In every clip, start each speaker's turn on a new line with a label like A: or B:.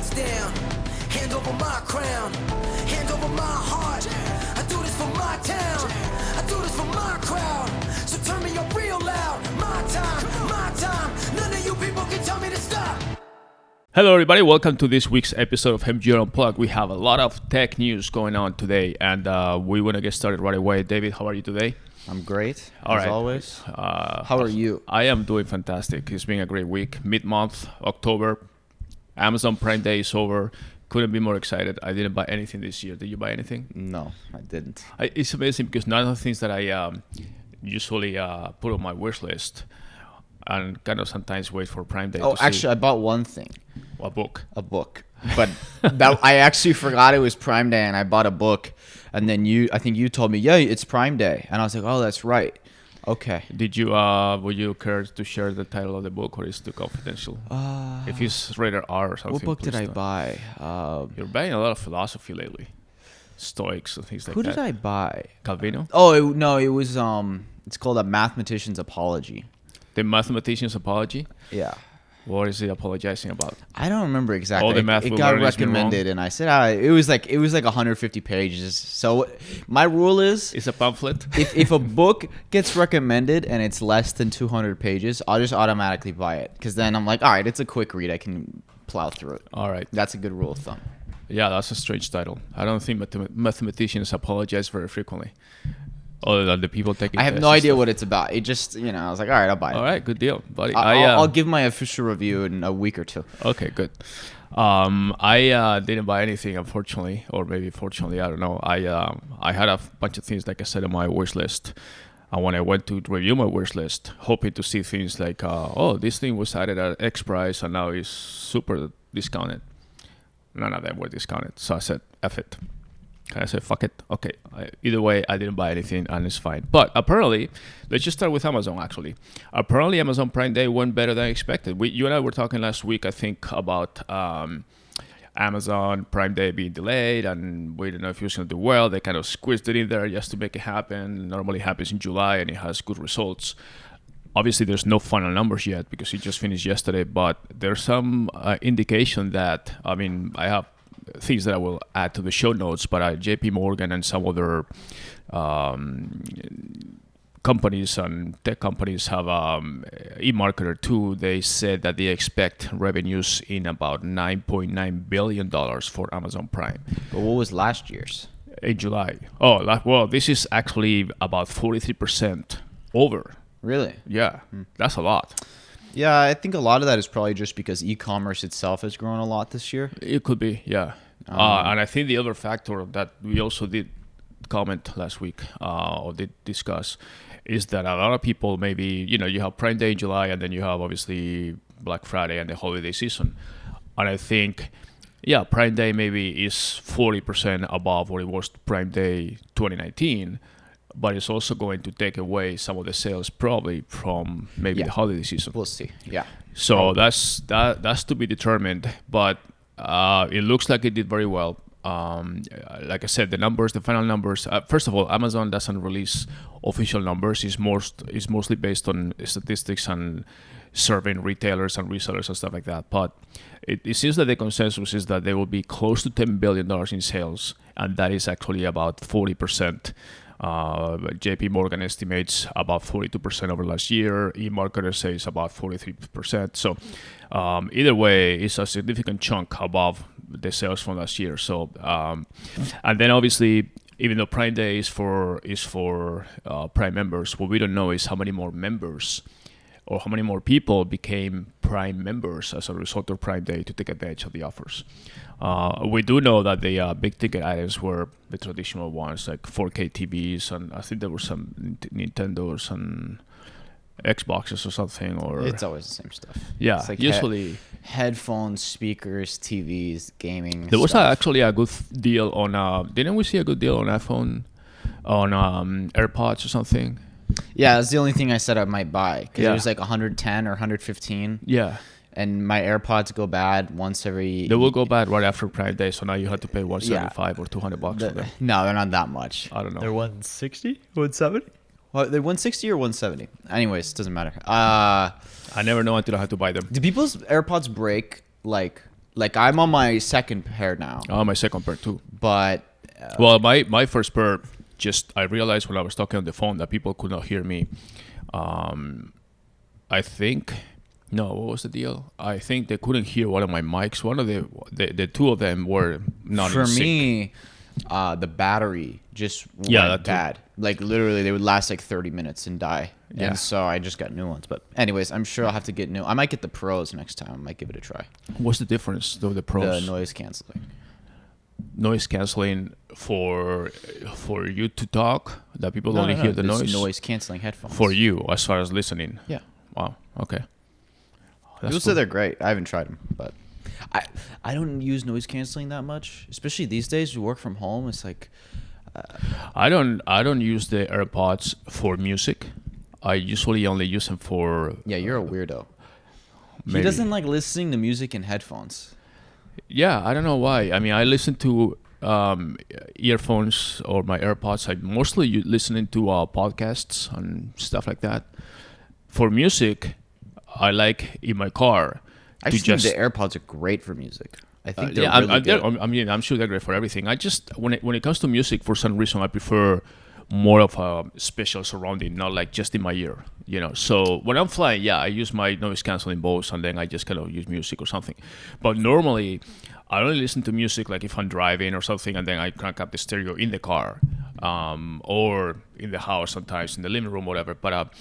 A: lights down. Hand over my crown. Hand over my heart. I do this for my town. I do this for my crowd. So turn me up real loud. My time, my time. None of you people can tell me to stop.
B: Hello everybody, welcome to this week's episode of MGR Unplugged. We have a lot of tech news going on today, and we want to get started right away. David, how are you today?
C: I'm great,
B: All
C: as
B: right.
C: always. How are you?
B: I am doing fantastic. It's been a great week. Mid-month, October, Amazon Prime Day is over. Couldn't be more excited. I didn't buy anything this year. Did you buy anything?
C: No, I didn't.
B: It's amazing because none of the things that I usually put on my wish list and kind of sometimes wait for Prime Day
C: Oh,
B: to
C: actually,
B: see.
C: I bought one thing.
B: A book.
C: A book. But I actually forgot it was Prime Day, and I bought a book. And then I think you told me, yeah, it's Prime Day. And I was like, oh, that's right. Okay.
B: Did you, would you care to share the title of the book, or is it too confidential? If it's rated R or something.
C: What book did I
B: don't.
C: buy?
B: You're buying a lot of philosophy lately. Stoics and things like
C: Who
B: that.
C: did I buy?
B: Calvino?
C: Oh, no, it was, it's called A Mathematician's Apology.
B: The Mathematician's Apology?
C: Yeah.
B: What is he apologizing about?
C: I don't remember exactly.
B: All the math
C: it
B: we
C: got
B: learned has been wrong.
C: recommended, and I said, it was like 150 pages. So my rule is,
B: It's a pamphlet?
C: if a book gets recommended and it's less than 200 pages, I'll just automatically buy it. Because then I'm like, all right, it's a quick read. I can plow through it.
B: All right.
C: That's a good rule of thumb.
B: Yeah, that's a strange title. I don't think mathematicians apologize very frequently. Other than the people taking
C: I have
B: tests
C: no
B: and
C: idea
B: stuff.
C: what it's about. It just, I was like, all right, I'll buy it.
B: All right, good deal, buddy.
C: I'll give my official review in a week or two.
B: Okay, good. I didn't buy anything, unfortunately, or maybe fortunately, I don't know. I had a bunch of things, like I said, on my wish list. And when I went to review my wish list, hoping to see things like, this thing was added at X price and now is super discounted. None of them were discounted. So I said, F it. And I said, fuck it. Okay. Either way, I didn't buy anything and it's fine. But apparently, let's just start with Amazon, actually. Apparently, Amazon Prime Day went better than expected. You and I were talking last week, I think, about Amazon Prime Day being delayed, and we didn't know if it was going to do well. They kind of squeezed it in there just to make it happen. It normally happens in July, and it has good results. Obviously, there's no final numbers yet because it just finished yesterday, but there's some indication that, I have things that I will add to the show notes, but JP Morgan and some other companies and tech companies have eMarketer too. They said that they expect revenues in about $9.9 billion for Amazon Prime.
C: But what was last year's?
B: In July. Well, this is actually about 43% over.
C: Really?
B: Yeah, that's a lot.
C: Yeah, I think a lot of that is probably just because e-commerce itself has grown a lot this year.
B: It could be, yeah. And I think the other factor that we also did comment last week or did discuss is that a lot of people maybe, you have Prime Day in July and then you have obviously Black Friday and the holiday season. And I think, Prime Day maybe is 40% above what it was Prime Day 2019. But it's also going to take away some of the sales probably from maybe the holiday season.
C: We'll see. Yeah.
B: So that's to be determined. But it looks like it did very well. Like I said, the final numbers. First of all, Amazon doesn't release official numbers. It's mostly based on statistics and serving retailers and resellers and stuff like that. But it seems that the consensus is that they will be close to $10 billion in sales, and that is actually about 40%. JP Morgan estimates about 42% over last year. eMarketer says about 43%. So either way, it's a significant chunk above the sales from last year. So and then obviously, even though Prime Day is for Prime members, what we don't know is how many more members or how many more people became Prime members as a result of Prime Day to take advantage of the offers. We do know that the big ticket items were the traditional ones like 4K TVs, and I think there were some Nintendos and Xboxes or something. Or
C: It's always the same stuff.
B: Yeah,
C: It's like
B: usually
C: headphones, speakers, TVs, gaming.
B: there was
C: stuff.
B: actually a good deal on. Didn't we see a good deal on iPhone, on AirPods or something?
C: Yeah, that's the only thing I said I might buy because
B: Yeah.
C: it was like 110 or 115.
B: Yeah.
C: And my AirPods go bad once every.
B: They will go bad right after Prime Day, so now you have to pay $175 or $200 for them.
C: No, they're not that much.
B: I don't know.
D: They're 160, 170.
C: Well, they're 160 or 170. Anyways, doesn't matter.
B: I never know until I have to buy them.
C: Do people's AirPods break like like I'm on my second pair now,
B: My second pair too.
C: but
B: Well, my first pair, just I realized when I was talking on the phone that people could not hear me. I think no, what was the deal? I think they couldn't hear one of my mics. One of the two of them were not
C: for
B: in sync.
C: me, the battery just
B: Yeah,
C: went
B: that too.
C: bad. Like literally, they would last like 30 minutes and die.
B: Yeah.
C: And so I just got new ones. But anyways, I'm sure I'll have to get new. I might get the pros next time. I might give it a try.
B: What's the difference though? The pros,
C: The noise canceling.
B: noise canceling for you to talk, that people only hear the
C: There's
B: noise.
C: noise canceling headphones
B: For you as far as listening.
C: Yeah.
B: Wow. Okay. That's
C: People say
B: cool.
C: they're great. I haven't tried them, but I don't use noise canceling that much, especially these days. We work from home. It's like
B: I don't use the AirPods for music. I usually only use them for
C: yeah, you're a weirdo. He
B: maybe.
C: doesn't like listening to music in headphones.
B: Yeah, I don't know why. I mean, I listen to earphones or my AirPods. I mostly listening to podcasts and stuff like that. For music, I like in my car
C: I
B: to
C: just think the AirPods are great for music. I think they're really good.
B: I mean, I'm sure they're great for everything. I just when it comes to music, for some reason, I prefer more of a special surrounding, not like just in my ear, you know. So when I'm flying, yeah, I use my noise canceling Bose, and then I just kind of use music or something. But normally, I only listen to music like if I'm driving or something, and then I crank up the stereo in the car, or in the house sometimes in the living room, whatever. But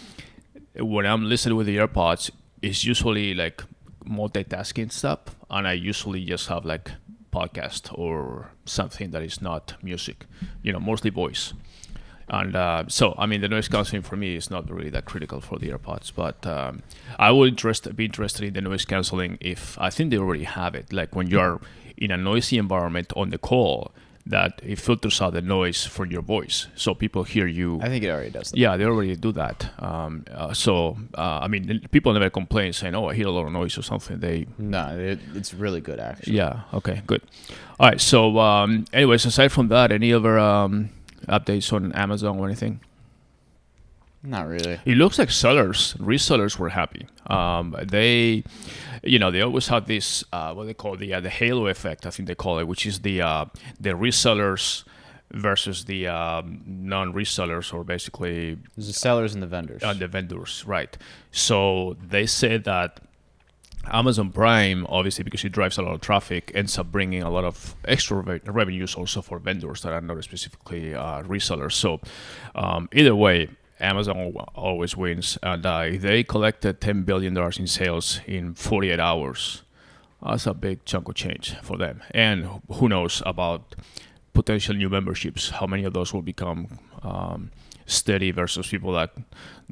B: when I'm listening with the AirPods, it's usually like multitasking stuff, and I usually just have like podcast or something that is not music, you know, mostly voice. And so, I mean, the noise cancelling for me is not really that critical for the AirPods, but I would be interested in the noise cancelling if I think they already have it, like when you're in a noisy environment on the call, that it filters out the noise from your voice, so people hear you.
C: I think it already does that.
B: Yeah, they already do that. I mean, people never complain saying, "Oh, I hear a lot of noise" or something.
C: No, it's really good actually.
B: Yeah. Okay. Good. All right. So, anyways, aside from that, any other updates on Amazon or anything?
C: Not really.
B: It looks like resellers were happy. They always have this what they call the halo effect, I think they call it, which is the resellers versus the non-resellers, or basically
C: There's the sellers and the vendors.
B: the vendors, right? So they say that Amazon Prime, obviously, because it drives a lot of traffic, ends up bringing a lot of extra revenues also for vendors that are not specifically resellers. So either way, Amazon always wins, and they collected $10 billion in sales in 48 hours. That's a big chunk of change for them. And who knows about potential new memberships, how many of those will become steady versus people that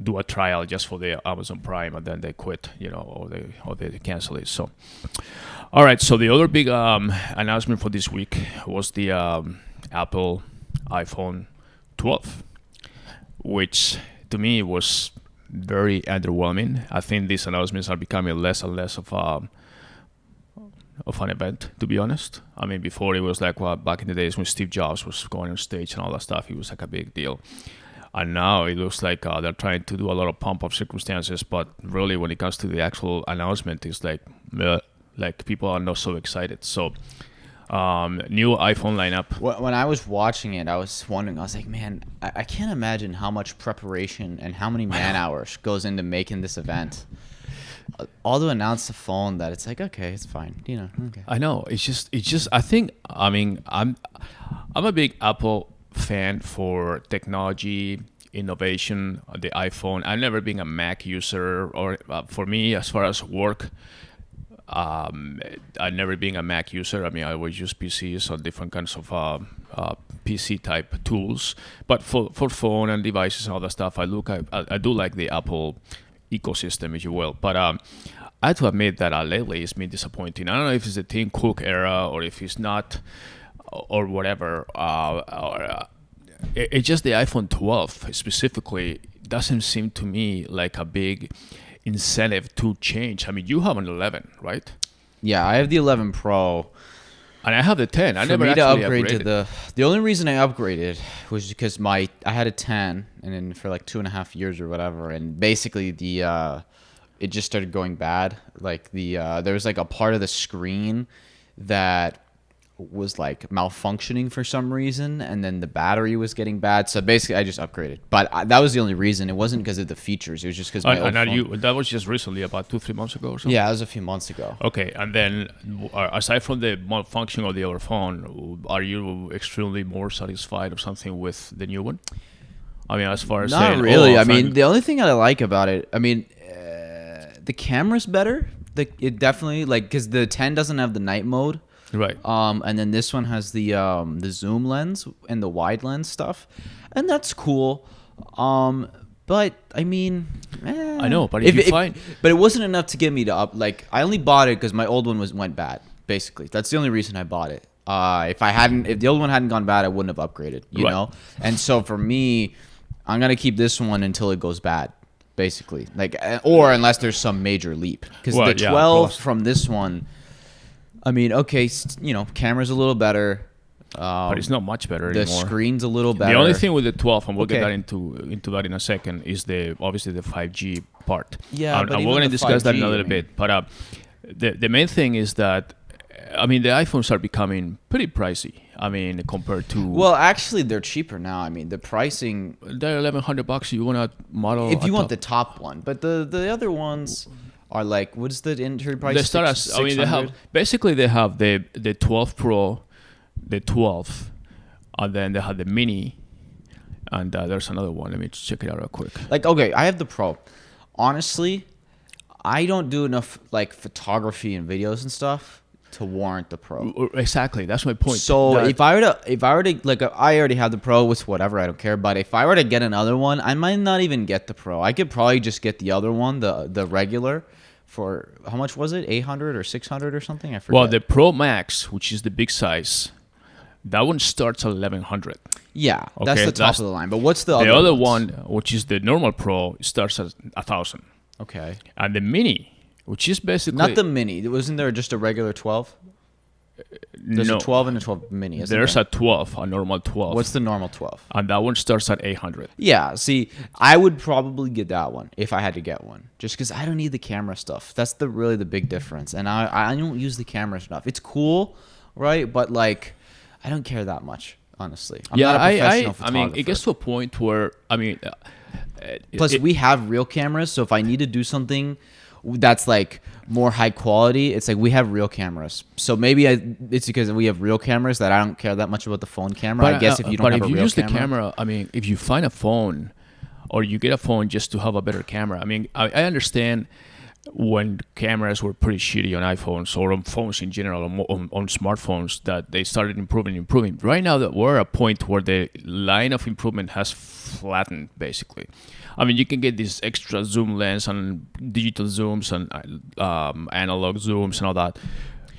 B: do a trial just for the Amazon Prime and then they quit, you know, or they cancel it. So, all right. So the other big announcement for this week was the Apple iPhone 12, which to me was very underwhelming. I think these announcements are becoming less and less of an event, to be honest. I mean, before it was like, well, back in the days when Steve Jobs was going on stage and all that stuff, it was like a big deal. And now it looks like they're trying to do a lot of pump up circumstances, but really when it comes to the actual announcement, it's like people are not so excited. So new iPhone lineup.
C: When I was watching it, I was wondering, I was like, man, I can't imagine how much preparation and how many man hours goes into making this event. All to announce the phone that it's like, okay, it's fine, you know. Okay.
B: I know. It's just. I mean, I'm a big Apple fan for technology, innovation, the iPhone. I've never been a Mac user, or for me, as far as work, I've never been a Mac user. I mean, I always use PCs or different kinds of PC type tools. But for phone and devices and all that stuff, I do like the Apple ecosystem, if you will. But I have to admit that lately it's been disappointing. I don't know if it's the Tim Cook era or if it's not, or whatever. It's just the iPhone 12 specifically doesn't seem to me like a big incentive to change. I mean, you have an 11, right?
C: Yeah, I have the 11 Pro.
B: And I have the 10. I
C: For
B: never
C: me to
B: actually
C: upgrade
B: upgraded.
C: to the only reason I upgraded was because I had a 10, and then for like 2.5 years or whatever, and basically it just started going bad. Like there was like a part of the screen that was like malfunctioning for some reason, and then the battery was getting bad. So basically, I just upgraded. But that was the only reason. It wasn't because of the features. It was just because my old phone.
B: That was just recently, about 2-3 months ago or something?
C: Yeah, it was a few months ago.
B: Okay, and then aside from the malfunction of the other phone, are you extremely more satisfied or something with the new one? I mean, as far as
C: Not
B: saying,
C: really.
B: oh,
C: I mean, the only thing I like about it, I mean, the camera's better. It definitely because the 10 doesn't have the night mode.
B: right.
C: And then this one has the zoom lens and the wide lens stuff, and that's cool. But I mean,
B: I know, but if you find,
C: but it wasn't enough to get me to up. Like I only bought it because my old one went bad. Basically, that's the only reason I bought it. If the old one hadn't gone bad, I wouldn't have upgraded. You know, and so for me, I'm gonna keep this one until it goes bad. Basically, or unless there's some major leap, because the 12 from this one. I mean, okay, camera's a little better.
B: But it's not much better anymore.
C: The screen's a little better.
B: The only thing with the 12, and we'll get that into that in a second, is obviously the 5G part.
C: Yeah,
B: and we're going to discuss that in a little bit. But the main thing is that, I mean, the iPhones are becoming pretty pricey. I mean, compared to...
C: Well, actually, they're cheaper now. I mean, the pricing...
B: They're $1,100. You want a model...
C: If you want the top one. But the other ones... are like, what's the entry price?
B: They start as, I mean, they have the 12 Pro, the 12, and then they have the Mini, and there's another one. Let me check it out real quick.
C: Like, okay, I have the Pro. Honestly, I don't do enough like photography and videos and stuff to warrant the Pro.
B: Exactly, that's my point.
C: So if I were to like, I already have the Pro with whatever, I don't care. But if I were to get another one, I might not even get the Pro. I could probably just get the other one, the regular. For how much was it? 800 or 600 or something? I forget.
B: Well, the Pro Max, which is the big size, that one starts at 1100.
C: Yeah, that's the top of the line. But what's the
B: other one, which is the normal Pro, starts at 1000.
C: Okay.
B: And the Mini, which is basically
C: not the Mini. Wasn't there just a regular 12? There's a 12 and a 12 Mini.
B: There's a 12, a normal 12.
C: What's the normal 12?
B: And that one starts at 800.
C: Yeah, see, I would probably get that one if I had to get one, just because I don't need the camera stuff. That's really the big difference, and I don't use the camera stuff. It's cool, right? But like, I don't care that much, honestly. I'm not a professional photographer.
B: I mean, it gets to a point where
C: plus we have real cameras, so if I need to do something that's like more high quality, it's like we have real cameras. So maybe it's because we have real cameras that I don't care that much about the phone camera. But I guess if you don't have a real camera. But if you use the camera,
B: I mean, if you find a phone or you get a phone just to have a better camera, I mean, I understand when cameras were pretty shitty on iPhones or on phones in general, on smartphones, that they started improving. Right now, that we're at a point where the line of improvement has flattened, basically. I mean, you can get this extra zoom lens and digital zooms and analog zooms and all that.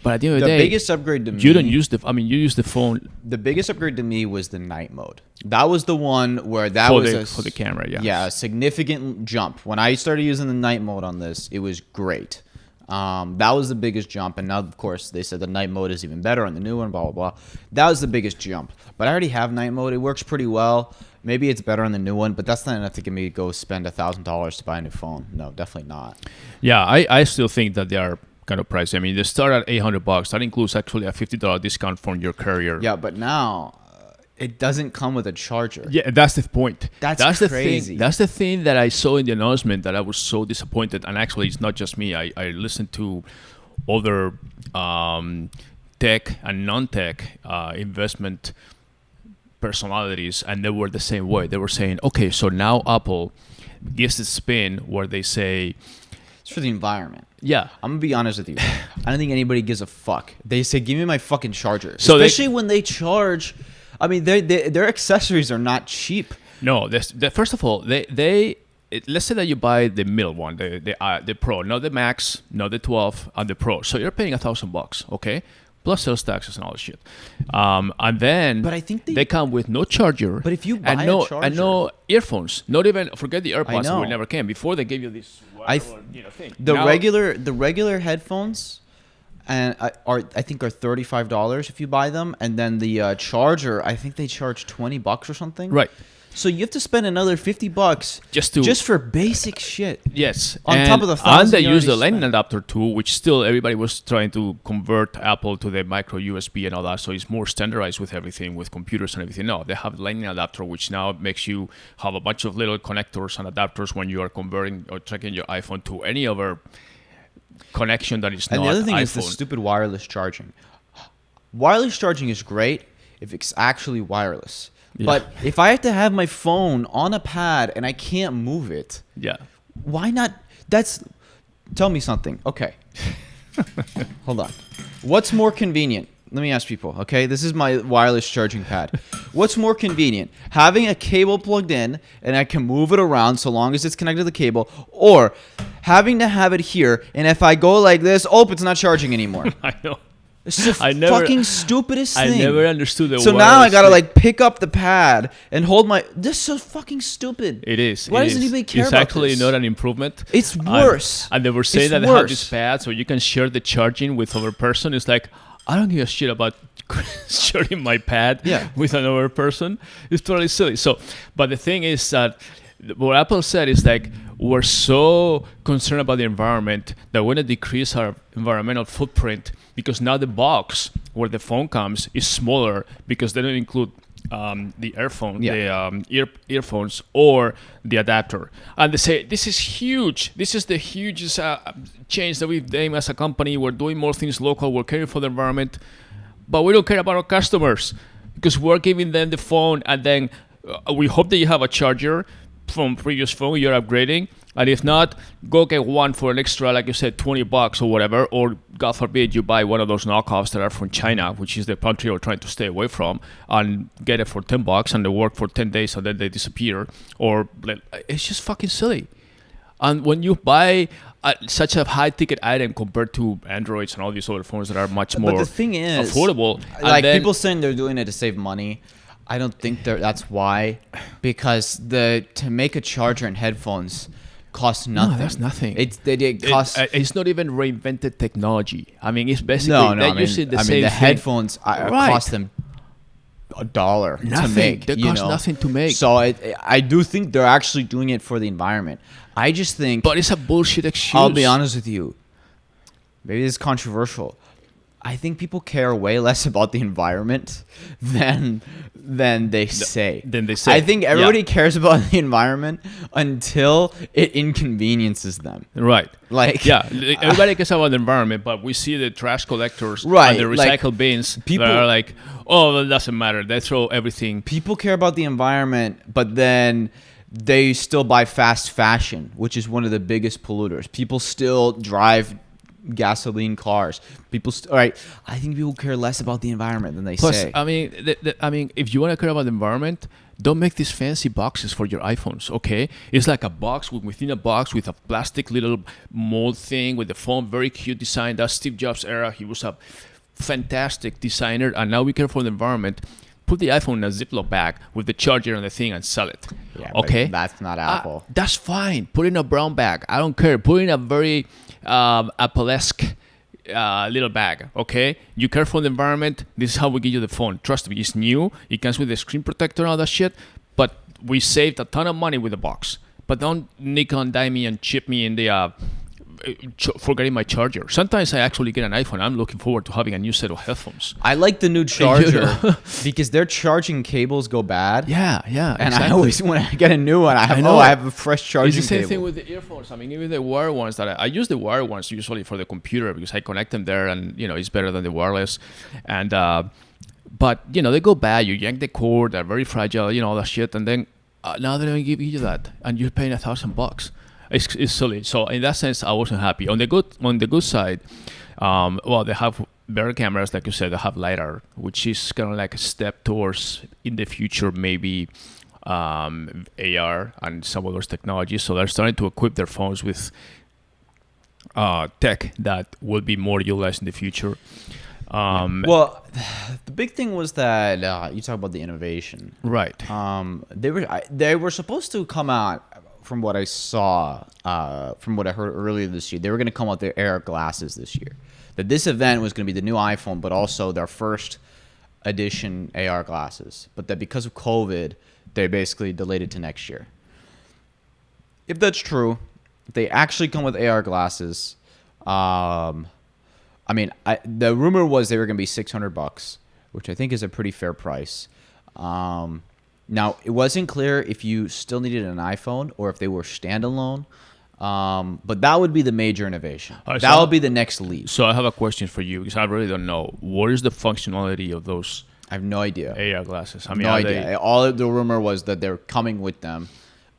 B: But at the end of the day,
C: biggest upgrade to me,
B: you don't use you use the phone.
C: The biggest upgrade to me was the night mode. That was the one where
B: for the camera, yeah.
C: Yeah, a significant jump. When I started using the night mode on this, it was great. That was the biggest jump. And now, of course, they said the night mode is even better on the new one, blah, blah, blah. That was the biggest jump. But I already have night mode. It works pretty well. Maybe it's better on the new one, but that's not enough to get me to go spend $1,000 to buy a new phone. No, definitely not.
B: Yeah, I still think that they are kind of pricey. I mean, they start at $800. That includes actually a $50 discount from your carrier.
C: Yeah, but now it doesn't come with a charger.
B: Yeah, that's the point.
C: That's crazy.
B: That's the thing that I saw in the announcement that I was so disappointed. And actually, it's not just me. I listened to other tech and non-tech investment personalities, and they were the same way. They were saying, okay, so now Apple gives a spin where they say
C: it's for the environment.
B: Yeah,
C: I'm gonna be honest with you. I don't think anybody gives a fuck. They say, give me my fucking charger. So especially when they charge. I mean, their accessories are not cheap.
B: No, first of all, let's say that you buy the middle one, the Pro, not the Max, not the 12, and the Pro. So you're paying $1,000, okay? Plus sales taxes and all that shit. And then
C: but I think
B: they come with no charger.
C: But if you buy
B: a charger. And no earphones. Not even, forget the AirPods that never came. Before they gave you this thing.
C: The regular headphones and I think are $35 if you buy them. And then the charger, I think they charge $20 or something.
B: Right.
C: So you have to spend another $50 just for basic shit.
B: Yes,
C: On
B: and,
C: top of the
B: and they
C: $1,000 you
B: use the
C: already
B: Lightning
C: spent.
B: adapter too, which still everybody was trying to convert Apple to the micro USB and all that. So it's more standardized with everything, with computers and everything. No, they have the Lightning adapter, which now makes you have a bunch of little connectors and adapters when you are converting or tracking your iPhone to any other connection that is
C: And
B: not
C: the other thing
B: iPhone.
C: is the stupid wireless charging. Wireless charging is great if it's actually wireless.
B: Yeah.
C: But if I have to have my phone on a pad and I can't move it,
B: Yeah.
C: why not? Tell me something. Okay. Hold on. What's more convenient? Let me ask people, okay? This is my wireless charging pad. What's more convenient? Having a cable plugged in and I can move it around so long as it's connected to the cable, or having to have it here and if I go like this, it's not charging anymore.
B: I know.
C: It's the
B: I never-
C: fucking stupidest
B: I
C: thing.
B: never understood the
C: So now I
B: wireless
C: gotta
B: thing.
C: like pick up the pad and hold my. This is so fucking stupid.
B: It is.
C: Why
B: it
C: doesn't
B: is.
C: anybody care
B: It's
C: about
B: actually
C: this?
B: not an improvement.
C: It's worse.
B: And they were saying
C: It's
B: that they have
C: worse.
B: this pad so you can share the charging with other person. It's like, I don't give a shit about sharing my pad
C: Yeah.
B: with another person. It's totally silly. So, but the thing is that what Apple said is like, we're so concerned about the environment that we're going to decrease our environmental footprint because now the box where the phone comes is smaller because they don't include the earphones or the adapter. And they say, this is huge. This is the hugest change that we've done as a company. We're doing more things local. We're caring for the environment. But we don't care about our customers because we're giving them the phone and then we hope that you have a charger from previous phone you're upgrading, and if not, go get one for an extra, like you said, $20 or whatever, or God forbid you buy one of those knockoffs that are from China, which is the country you're trying to stay away from, and get it for $10 and they work for 10 days and then they disappear. Or it's just fucking silly. And when you buy such a high ticket item compared to Androids and all these other phones that are much more
C: But the thing is,
B: affordable,
C: like
B: and then,
C: people saying they're doing it to save money. I don't think that's why, because to make a charger and headphones costs nothing.
B: No, that's nothing.
C: It costs.
B: It's not even reinvented technology. I mean, it's basically
C: No,
B: they're using the same
C: the
B: thing.
C: headphones
B: Right.
C: cost them $1 to
B: Nothing.
C: make.
B: They cost nothing to make.
C: So I do think they're actually doing it for the environment. I just think.
B: But it's a bullshit excuse.
C: I'll be honest with you. Maybe this is controversial. I think people care way less about the environment than they say.
B: Than they say.
C: I think everybody
B: Yeah.
C: cares about the environment until it inconveniences them.
B: Right.
C: Like
B: Yeah, everybody cares about the environment, but we see the trash collectors
C: Right,
B: and the
C: like,
B: recycle bins
C: people-
B: that are like, oh, it doesn't matter. They throw everything.
C: People care about the environment, but then they still buy fast fashion, which is one of the biggest polluters. People still drive gasoline cars. All right. I think people care less about the environment than they
B: Plus,
C: say.
B: I mean, if you want to care about the environment, don't make these fancy boxes for your iPhones, okay? It's like a box within a box with a plastic little mold thing with the phone, very cute design. That's Steve Jobs' era. He was a fantastic designer, and now we care for the environment. Put the iPhone in a Ziploc bag with the charger and the thing and sell it.
C: Yeah, but
B: okay?
C: that's not Apple.
B: That's fine. Put it in a brown bag. I don't care. Put it in a very Apple-esque little bag, okay? You care for the environment. This is how we give you the phone. Trust me, it's new. It comes with a screen protector and all that shit. But we saved a ton of money with the box. But don't nickel and dime me and chip me in the forgetting my charger. Sometimes I actually get an iPhone. I'm looking forward to having a new set of headphones.
C: I like the new charger because their charging cables go bad.
B: Yeah,
C: And
B: exactly.
C: I always, when I get a new one, I
B: know.
C: have a fresh charging
B: It's the same
C: cable.
B: thing with the earphones. I mean, even the wired ones that I use the wired ones usually for the computer because I connect them there, and it's better than the wireless. And but they go bad. You yank the cord; they're very fragile. All that shit, and then now they don't give you that, and you're paying $1,000. It's silly. So in that sense, I wasn't happy. On the good side, they have better cameras, like you said. They have LiDAR, which is kind of like a step towards in the future maybe AR and some of those technologies. So they're starting to equip their phones with tech that will be more utilized in the future.
C: Well, the big thing was that you talk about the innovation,
B: Right.
C: They were supposed to come out. From what I saw, from what I heard earlier this year, they were going to come out with their AR glasses this year. That this event was going to be the new iPhone, but also their first edition AR glasses. But that because of COVID, They basically delayed it to next year. If that's true, if they actually come with AR glasses, the rumor was they were going to be $600, which I think is a pretty fair price. Now, it wasn't clear if you still needed an iPhone or if they were standalone, but that would be the major innovation. That would be the next leap.
B: So I have a question for you because I really don't know. What is the functionality of those
C: I have no idea.
B: AR glasses? I
C: No idea. All of the rumor was that they're coming with them,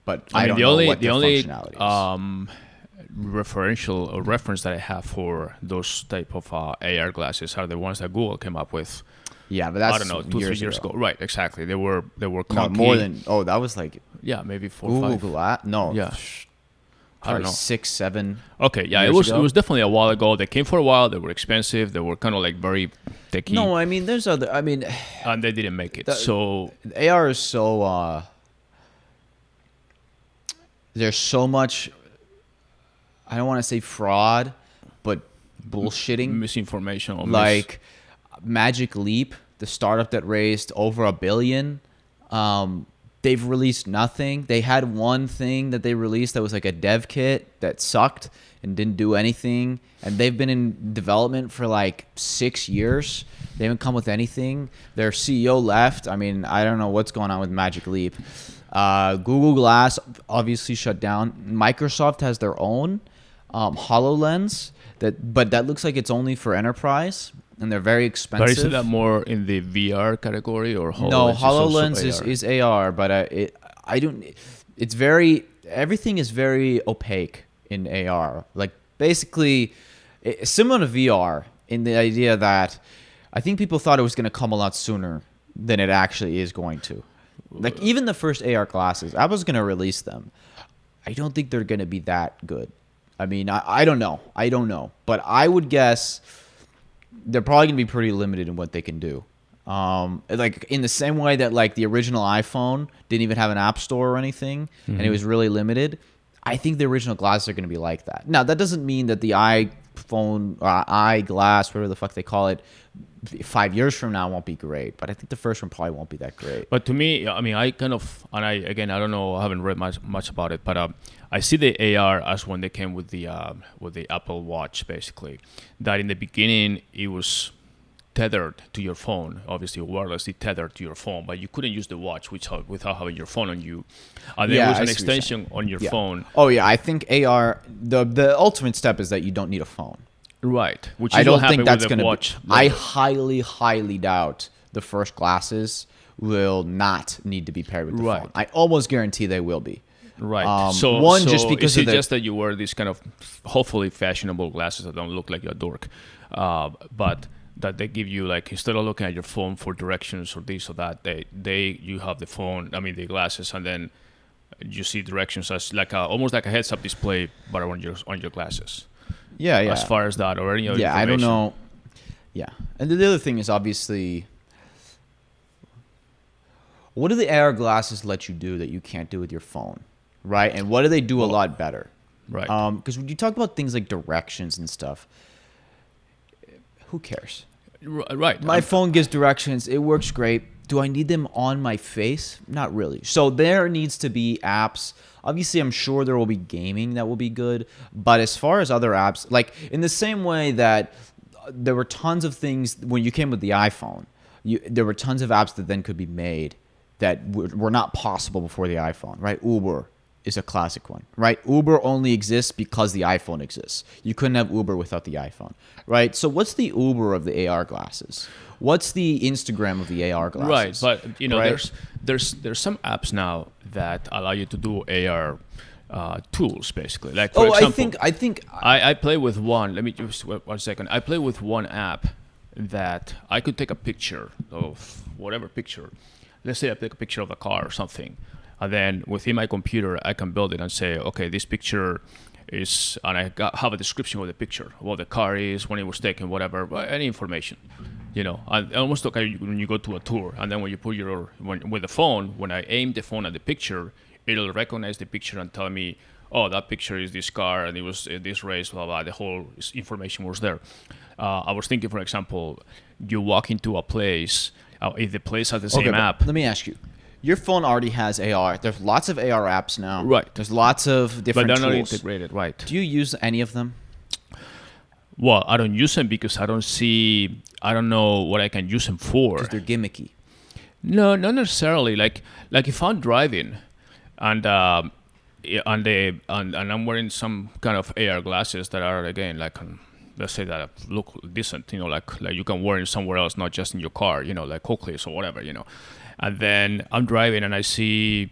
C: but I don't know what the functionality is.
B: Referential or reference that I have for those type of AR glasses are the ones that Google came up with.
C: Yeah, but that's
B: I don't know, 2-3 years ago. Right, exactly. They were
C: No,
B: clunky.
C: more than that was like
B: maybe 4 or
C: Google
B: 5.
C: Glass. No,
B: Yeah. I don't
C: probably
B: know.
C: 6, 7.
B: Okay, yeah,
C: years
B: it
C: ago.
B: was definitely a while ago. They came for a while. They were expensive. They were kind of like very techy.
C: No, I mean there's other. I mean,
B: and they didn't make it.
C: The-
B: So
C: AR is so. There's so much. I don't want to say fraud, but bullshitting.
B: misinformation. Or
C: Like Magic Leap, the startup that raised over $1 billion. They've released nothing. They had one thing that they released that was like a dev kit that sucked and didn't do anything. And they've been in development for like 6 years. They haven't come with anything. Their CEO left. I mean, I don't know what's going on with Magic Leap. Google Glass obviously shut down. Microsoft has their own HoloLens, but that looks like it's only for enterprise. And they're very expensive.
B: But isn't that more in the VR category or HoloLens?
C: No,
B: is also
C: HoloLens is AR, but I don't. It's very everything is very opaque in AR. Like basically, similar to VR in the idea that I think people thought it was going to come a lot sooner than it actually is going to. Like even the first AR glasses, I was going to release them. I don't think they're going to be that good. I mean, I don't know. I don't know, but I would guess they're probably gonna be pretty limited in what they can do. Like in the same way that like the original iPhone didn't even have an app store or anything, and it was really limited. I think the original glasses are gonna be like that. Now that doesn't mean that the iPhone or eyeglass, whatever the fuck they call it, 5 years from now won't be great. But I think the first one probably won't be that great.
B: But to me, I mean, I kind of, and I don't know, I haven't read much about it, but I see the AR as when they came with the Apple Watch, basically. That in the beginning it was tethered to your phone, obviously wirelessly tethered to your phone, but you couldn't use the watch without having your phone on you. And there was an extension on your phone.
C: Oh yeah, I think AR. The ultimate step is that you don't need a phone.
B: Right, which
C: I
B: is
C: don't
B: what happened
C: think that's
B: with the
C: going to
B: watch.
C: be. I highly doubt the first glasses will not need to be paired with the
B: Right.
C: phone. I almost guarantee they will be.
B: Right.
C: Just because
B: is
C: of
B: it
C: the,
B: just that you wear these kind of hopefully fashionable glasses that don't look like you're a dork, but that they give you like instead of looking at your phone for directions or this or that, you have the phone. I mean the glasses, and then you see directions as like almost like a heads-up display, but on your glasses.
C: yeah.
B: As far as that, or any other
C: I don't
B: information.
C: know. Yeah, and the other thing is obviously, what do the AR glasses let you do that you can't do with your phone, right? And what do they do a lot better?
B: Right.
C: Because when you talk about things like directions and stuff, who cares?
B: Right.
C: My phone gives directions. It works great. Do I need them on my face? Not really. So there needs to be apps. Obviously, I'm sure there will be gaming that will be good. But as far as other apps, like in the same way that there were tons of things when you came with the iPhone, there were tons of apps that then could be made that were not possible before the iPhone, right? Uber is a classic one, right? Uber only exists because the iPhone exists. You couldn't have Uber without the iPhone, right? So what's the Uber of the AR glasses? What's the Instagram of the AR glasses?
B: Right, but you know,
C: right?
B: there's some apps now that allow you to do AR tools, basically. Like for example,
C: I think
B: I play with one. Let me just 1 second. I play with one app that I could take a picture of whatever picture. Let's say I take a picture of a car or something, and then within my computer I can build it and say, okay, this picture is, and have a description of the picture, what the car is, when it was taken, whatever, any information. You know, almost like when you go to a tour, and then when you put with the phone, when I aim the phone at the picture, it'll recognize the picture and tell me, oh, that picture is this car, and it was this race, blah, blah, the whole information was there. I was thinking, for example, you walk into a place, if the place has the same app.
C: Let me ask you. Your phone already has AR. There's lots of AR apps now.
B: Right.
C: There's lots of
B: But
C: different
B: they're not
C: tools.
B: integrated, right?
C: Do you use any of them?
B: Well, I don't use them because I don't know what I can use them for.
C: Because they're gimmicky.
B: No, not necessarily. Like if I'm driving, and and I'm wearing some kind of AR glasses that are again like let's say that look decent, like you can wear it somewhere else, not just in your car, like Oakley's or whatever, And then I'm driving and I see,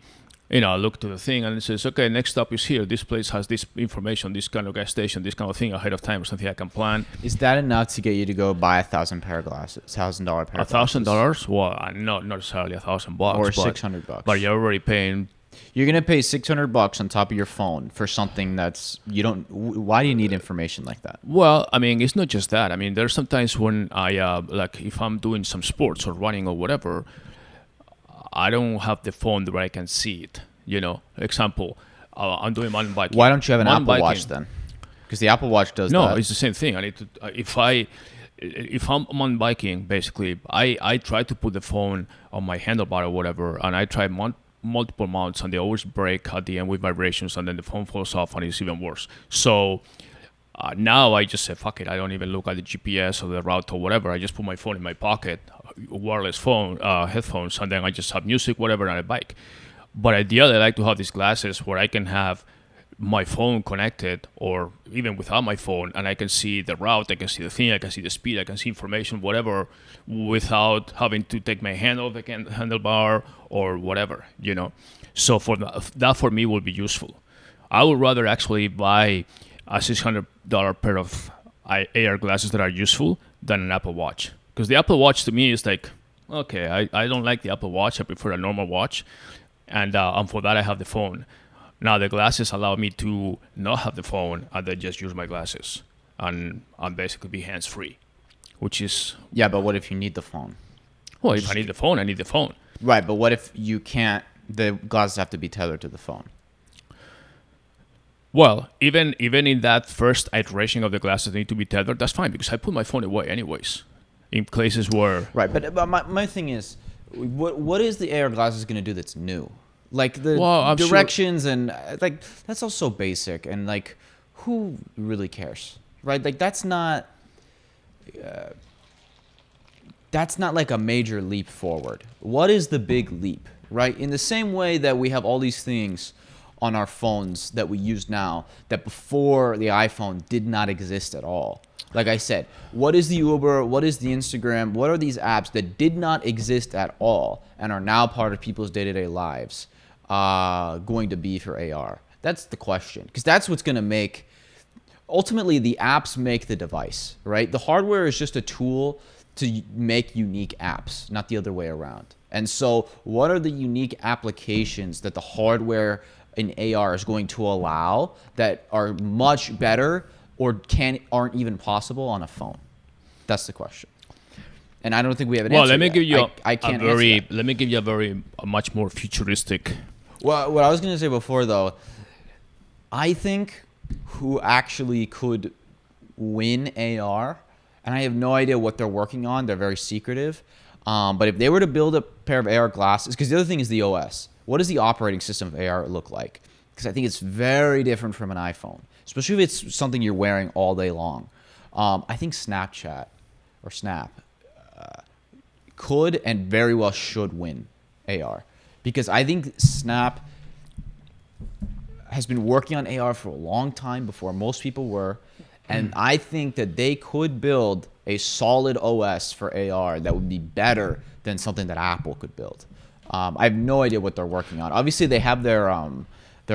B: I look to the thing and it says, okay, next stop is here. This place has this information, this kind of gas station, this kind of thing ahead of time or something I can plan.
C: Is that enough to get you to go buy $1,000 pair of glasses? $1,000 pair of glasses?
B: $1,000? Well, not necessarily $1,000
C: Or
B: but
C: $600.
B: But you're already paying.
C: You're gonna pay $600 on top of your phone for something that's you don't. Why do you need information like that?
B: Well, I mean, it's not just that. I mean, there's sometimes when I like if I'm doing some sports or running or whatever, I don't have the phone where I can see it. Example, I'm doing mountain biking.
C: Why don't you have an
B: Mountain
C: Apple
B: biking.
C: Watch then? Because the Apple Watch does
B: No,
C: that.
B: it's the same thing. I need to if I'm on biking, basically, I try to put the phone on my handlebar or whatever, and I try multiple mounts, and they always break at the end with vibrations, and then the phone falls off, and it's even worse. So now I just say, fuck it. I don't even look at the GPS or the route or whatever. I just put my phone in my pocket, wireless phone, headphones, and then I just have music, whatever, and I bike. But ideally, I like to have these glasses where I can have my phone connected, or even without my phone, and I can see the route, I can see the thing, I can see the speed, I can see information, whatever, without having to take my hand off the handlebar or whatever, So that for me will be useful. I would rather actually buy a $600 pair of AR glasses that are useful than an Apple Watch. Because the Apple Watch to me is like, okay, I don't like the Apple Watch, I prefer a normal watch, and for that I have the phone. Now the glasses allow me to not have the phone and then just use my glasses and basically be hands-free, which is...
C: Yeah, but what if you need the phone?
B: Well, if I need the phone, I need the phone.
C: Right, but what if you can't? The glasses have to be tethered to the phone.
B: Well, even in that first iteration of the glasses need to be tethered, that's fine because I put my phone away anyways in places where...
C: Right, but my thing is, what is the AR glasses going to do that's new? Like the
B: I'm
C: directions and like that's all so basic and like who really cares, right? Like that's not like a major leap forward. What is the big leap, right? In the same way that we have all these things on our phones that we use now that before the iPhone did not exist at all. Like I said, what is the Uber? What is the Instagram? What are these apps that did not exist at all and are now part of people's day-to-day lives going to be for AR? That's the question. Because that's what's going to make... Ultimately, the apps make the device, right? The hardware is just a tool to make unique apps, not the other way around. And so what are the unique applications that the hardware in AR is going to allow that are much better or aren't even possible on a phone? That's the question. And I don't think we have an answer.
B: Well, let me
C: yet.
B: give you
C: I can't answer that.
B: Let me give you a much more futuristic...
C: Well, what I was going to say before, though, I think who actually could win AR, and I have no idea what they're working on. They're very secretive. But if they were to build a pair of AR glasses, because the other thing is the OS. What does the operating system of AR look like? Because I think it's very different from an iPhone, especially if it's something you're wearing all day long. I think Snapchat or Snap could and very well should win AR. Because I think Snap has been working on AR for a long time before most people were. And I think that they could build a solid OS for AR that would be better than something that Apple could build. I have no idea what they're working on. Obviously, they have their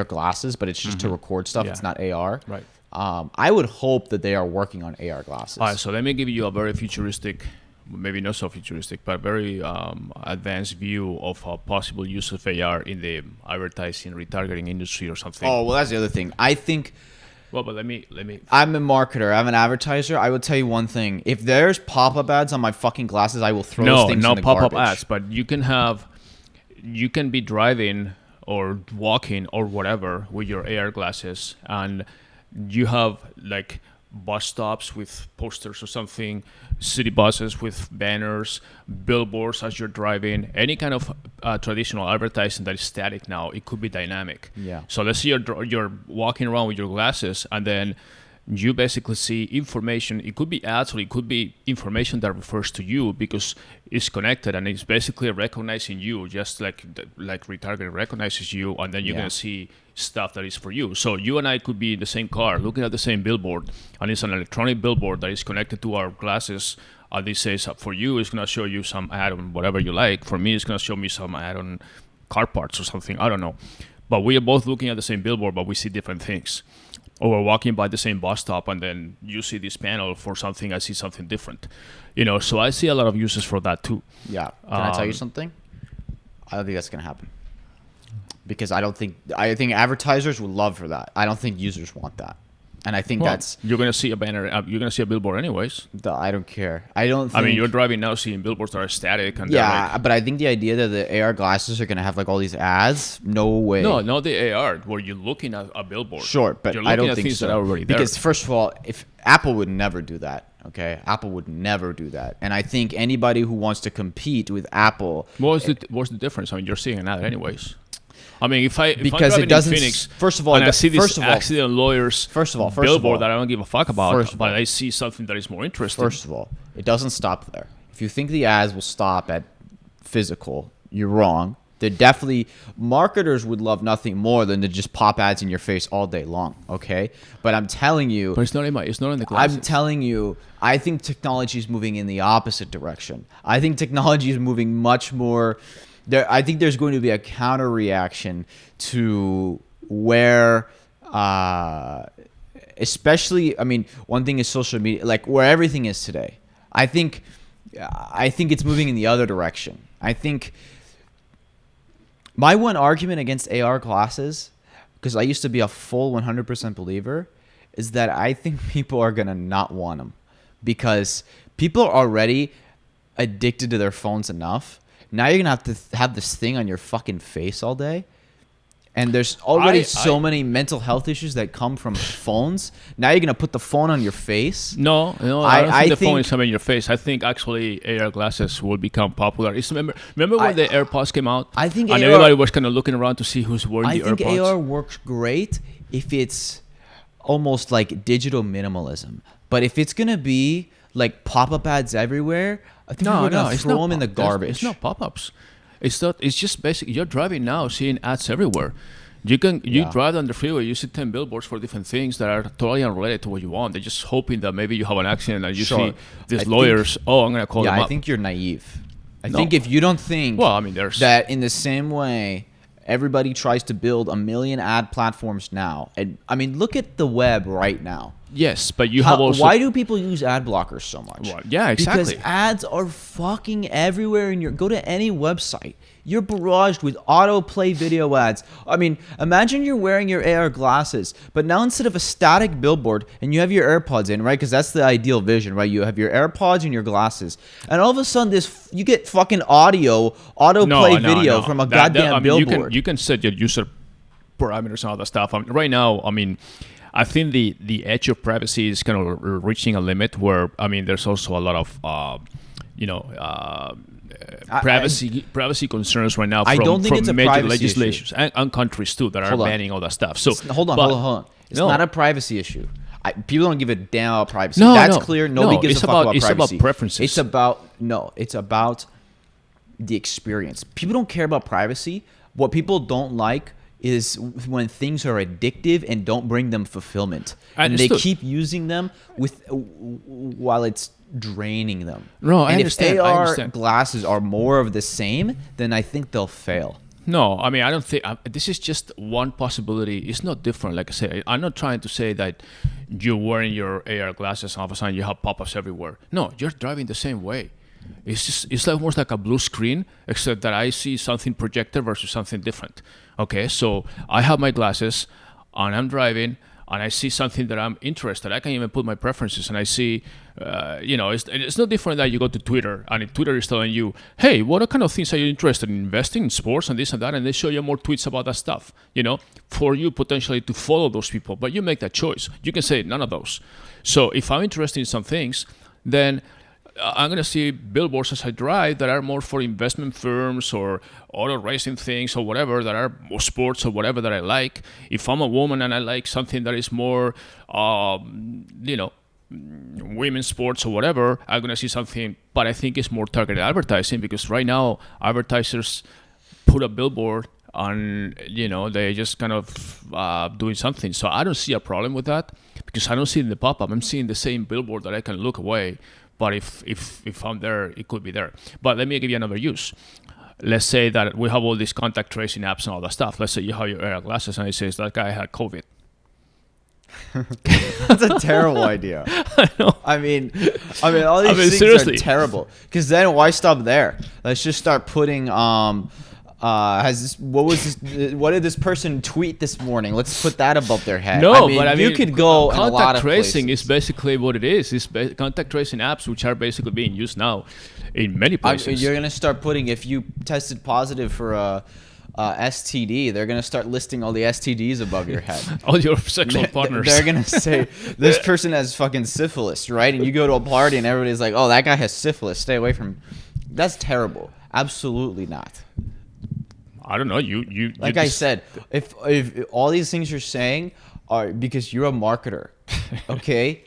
C: glasses, but it's just to record stuff.
B: Yeah.
C: It's not AR.
B: Right.
C: I would hope that they are working on AR glasses.
B: All right, so let me give you a very futuristic, maybe not so futuristic, but very advanced view of a possible use of AR in the advertising, retargeting industry or something.
C: Oh, well, that's the other thing. I think...
B: Well, but let me.
C: I'm a marketer. I'm an advertiser. I will tell you one thing. If there's pop-up ads on my fucking glasses, I will throw those things in the
B: pop-up
C: garbage.
B: ads, but you can be driving or walking or whatever with your AR glasses, and you have like bus stops with posters or something, city buses with banners, billboards as you're driving, any kind of traditional advertising that is static now, it could be dynamic.
C: Yeah.
B: So let's say you're walking around with your glasses, and then you basically see information. It could be ads, or it could be information that refers to you because it's connected, and it's basically recognizing you, just like retargeting recognizes you, and then you're
C: Yeah.
B: gonna see stuff that is for you. So you and I could be in the same car looking at the same billboard, and it's an electronic billboard that is connected to our glasses. And this says for you, it's gonna show you some ad on whatever you like. For me, it's gonna show me some ad on car parts or something. I don't know. But we are both looking at the same billboard, but we see different things. Or we're walking by the same bus stop, and then you see this panel for something, I see something different. So I see a lot of uses for that too.
C: Yeah. Can I tell you something? I don't think that's gonna happen. Because I think advertisers would love for that. I don't think users want that. And I think that's
B: you're gonna see a banner. You're gonna see a billboard anyways.
C: I don't care. I don't. Think,
B: I mean, you're driving now, seeing billboards that are static. And
C: yeah, but I think the idea that the AR glasses are gonna have like all these ads, no way.
B: No, not the AR, where you're looking at a billboard.
C: Sure, but
B: you're
C: I
B: looking
C: don't
B: at
C: think
B: things
C: so.
B: that are already there.
C: Because first of all, if Apple would never do that, okay? Apple would never do that, and I think anybody who wants to compete with Apple,
B: what's the difference? I mean, you're seeing an ad anyways. I mean, if I'm
C: because
B: driving
C: it doesn't.
B: in Phoenix,
C: First of all,
B: and I see this
C: first of all,
B: accident lawyers billboard that I don't give a fuck about, but I see something that is more interesting.
C: First of all, it doesn't stop there. If you think the ads will stop at physical, you're wrong. They're definitely, marketers would love nothing more than to just pop ads in your face all day long, okay? But I'm telling you,
B: But it's not in the glasses.
C: I'm telling you, I think technology is moving in the opposite direction. I think technology is moving much more. I think there's going to be a counter reaction to where, especially, I mean, one thing is social media, like where everything is today. I think it's moving in the other direction. I think my one argument against AR glasses, because I used to be a full 100% believer, is that I think people are going to not want them because people are already addicted to their phones enough. Now you're going to have this thing on your fucking face all day. And there's already so many mental health issues that come from phones. Now you're going to put the phone on your face.
B: No, I don't think the phone is coming in your face. I think actually AR glasses will become popular. Remember when the AirPods came out?
C: I think
B: and everybody was kind of looking around to see who's wearing the AirPods.
C: I think AR works great if it's almost like digital minimalism. But if it's going to be like pop-up ads everywhere, I think we're going to throw them in the garbage.
B: It's not pop-ups. It's just basically you're driving now, seeing ads everywhere. You drive down the freeway, you see 10 billboards for different things that are totally unrelated to what you want. They're just hoping that maybe you have an accident and you see these lawyers. I'm gonna call them up.
C: Yeah, I think you're naive. I think if you don't think that in the same way everybody tries to build a million ad platforms now, and I mean look at the web right now.
B: Yes, but you have also.
C: Why do people use ad blockers so much?
B: Well, yeah, exactly.
C: Because ads are fucking everywhere. Go to any website. You're barraged with autoplay video ads. I mean, imagine you're wearing your AR glasses, but now instead of a static billboard, and you have your AirPods in, right? Because that's the ideal vision, right? You have your AirPods and your glasses, and all of a sudden, you get fucking autoplay video from a goddamn billboard.
B: You can set your user parameters and all that stuff. I mean, right now, I mean. I think the edge of privacy is kind of reaching a limit where, I mean, there's also a lot of, privacy concerns right now from major legislations and countries too that are banning all that stuff. So
C: hold on. It's not a privacy issue. People don't give a damn about privacy. That's clear. Nobody gives a fuck about privacy.
B: It's about preferences.
C: It's about the experience. People don't care about privacy. What people don't like is when things are addictive and don't bring them fulfillment, and they keep using them while it's draining them.
B: No,
C: I understand.
B: If
C: AR glasses are more of the same, then I think they'll fail.
B: No, I mean, I don't think this is just one possibility. It's not different. Like I say, I'm not trying to say that you're wearing your AR glasses and all of a sudden you have pop-ups everywhere. No, you're driving the same way. It's almost like a blue screen, except that I see something projected versus something different. Okay, so I have my glasses and I'm driving and I see something that I'm interested, I can even put my preferences, and I see, it's no different that you go to Twitter, and if Twitter is telling you, hey, what kind of things are you interested in investing in sports and this and that, and they show you more tweets about that stuff, for you potentially to follow those people, but you make that choice. You can say none of those. So if I'm interested in some things, then I'm going to see billboards as I drive that are more for investment firms or auto racing things or whatever that are more sports or whatever that I like. If I'm a woman and I like something that is more, women's sports or whatever, I'm going to see something, but I think it's more targeted advertising, because right now advertisers put a billboard on, they just kind of doing something. So I don't see a problem with that, because I don't see it in the pop-up. I'm seeing the same billboard that I can look away. But if I'm there, it could be there. But let me give you another use. Let's say that we have all these contact tracing apps and all that stuff. Let's say you have your AR glasses and it says that guy had COVID.
C: That's a terrible idea.
B: I know.
C: I mean, all these things
B: seriously.
C: are terrible. Because then why stop there? Let's just start putting what did this person tweet this morning? Let's put that above their head.
B: No,
C: you could go in a lot
B: contact
C: of
B: tracing
C: places.
B: is basically what it is. It's contact tracing apps, which are basically being used now in many places.
C: You're gonna start putting, if you tested positive for a STD, they're gonna start listing all the STDs above your head.
B: All your sexual partners.
C: They're gonna say this person has fucking syphilis, right? And you go to a party and everybody's like, "Oh, that guy has syphilis. Stay away from." That's terrible. Absolutely not.
B: I don't know. You
C: Like I said, if all these things you're saying are because you're a marketer, okay?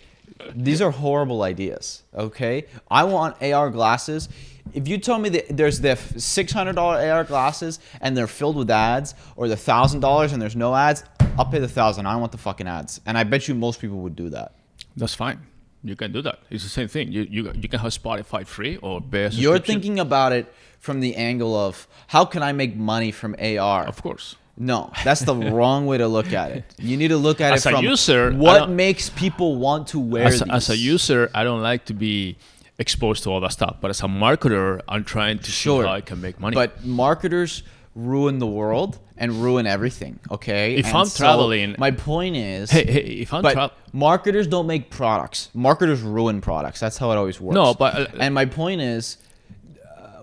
C: These are horrible ideas, okay? I want AR glasses. If you tell me that there's the $600 AR glasses and they're filled with ads, or the $1,000 and there's no ads, I'll pay the $1,000. I don't want the fucking ads. And I bet you most people would do that.
B: That's fine. You can do that. It's the same thing. You can have Spotify free or pay a
C: You're
B: subscription.
C: thinking about it from the angle of how can I make money from AR?
B: Of course.
C: No, that's the wrong way to look at it. You need to look at
B: As
C: it
B: a
C: from
B: user,
C: what makes people want to wear these.
B: As a user, I don't like to be exposed to all that stuff. But as a marketer, I'm trying to see how I can make money.
C: But marketers ruin the world and ruin everything, okay?
B: If
C: And
B: I'm
C: so
B: traveling...
C: my point is...
B: Hey, if I'm
C: but marketers don't make products. Marketers ruin products. That's how it always works.
B: No, but...
C: and my point is,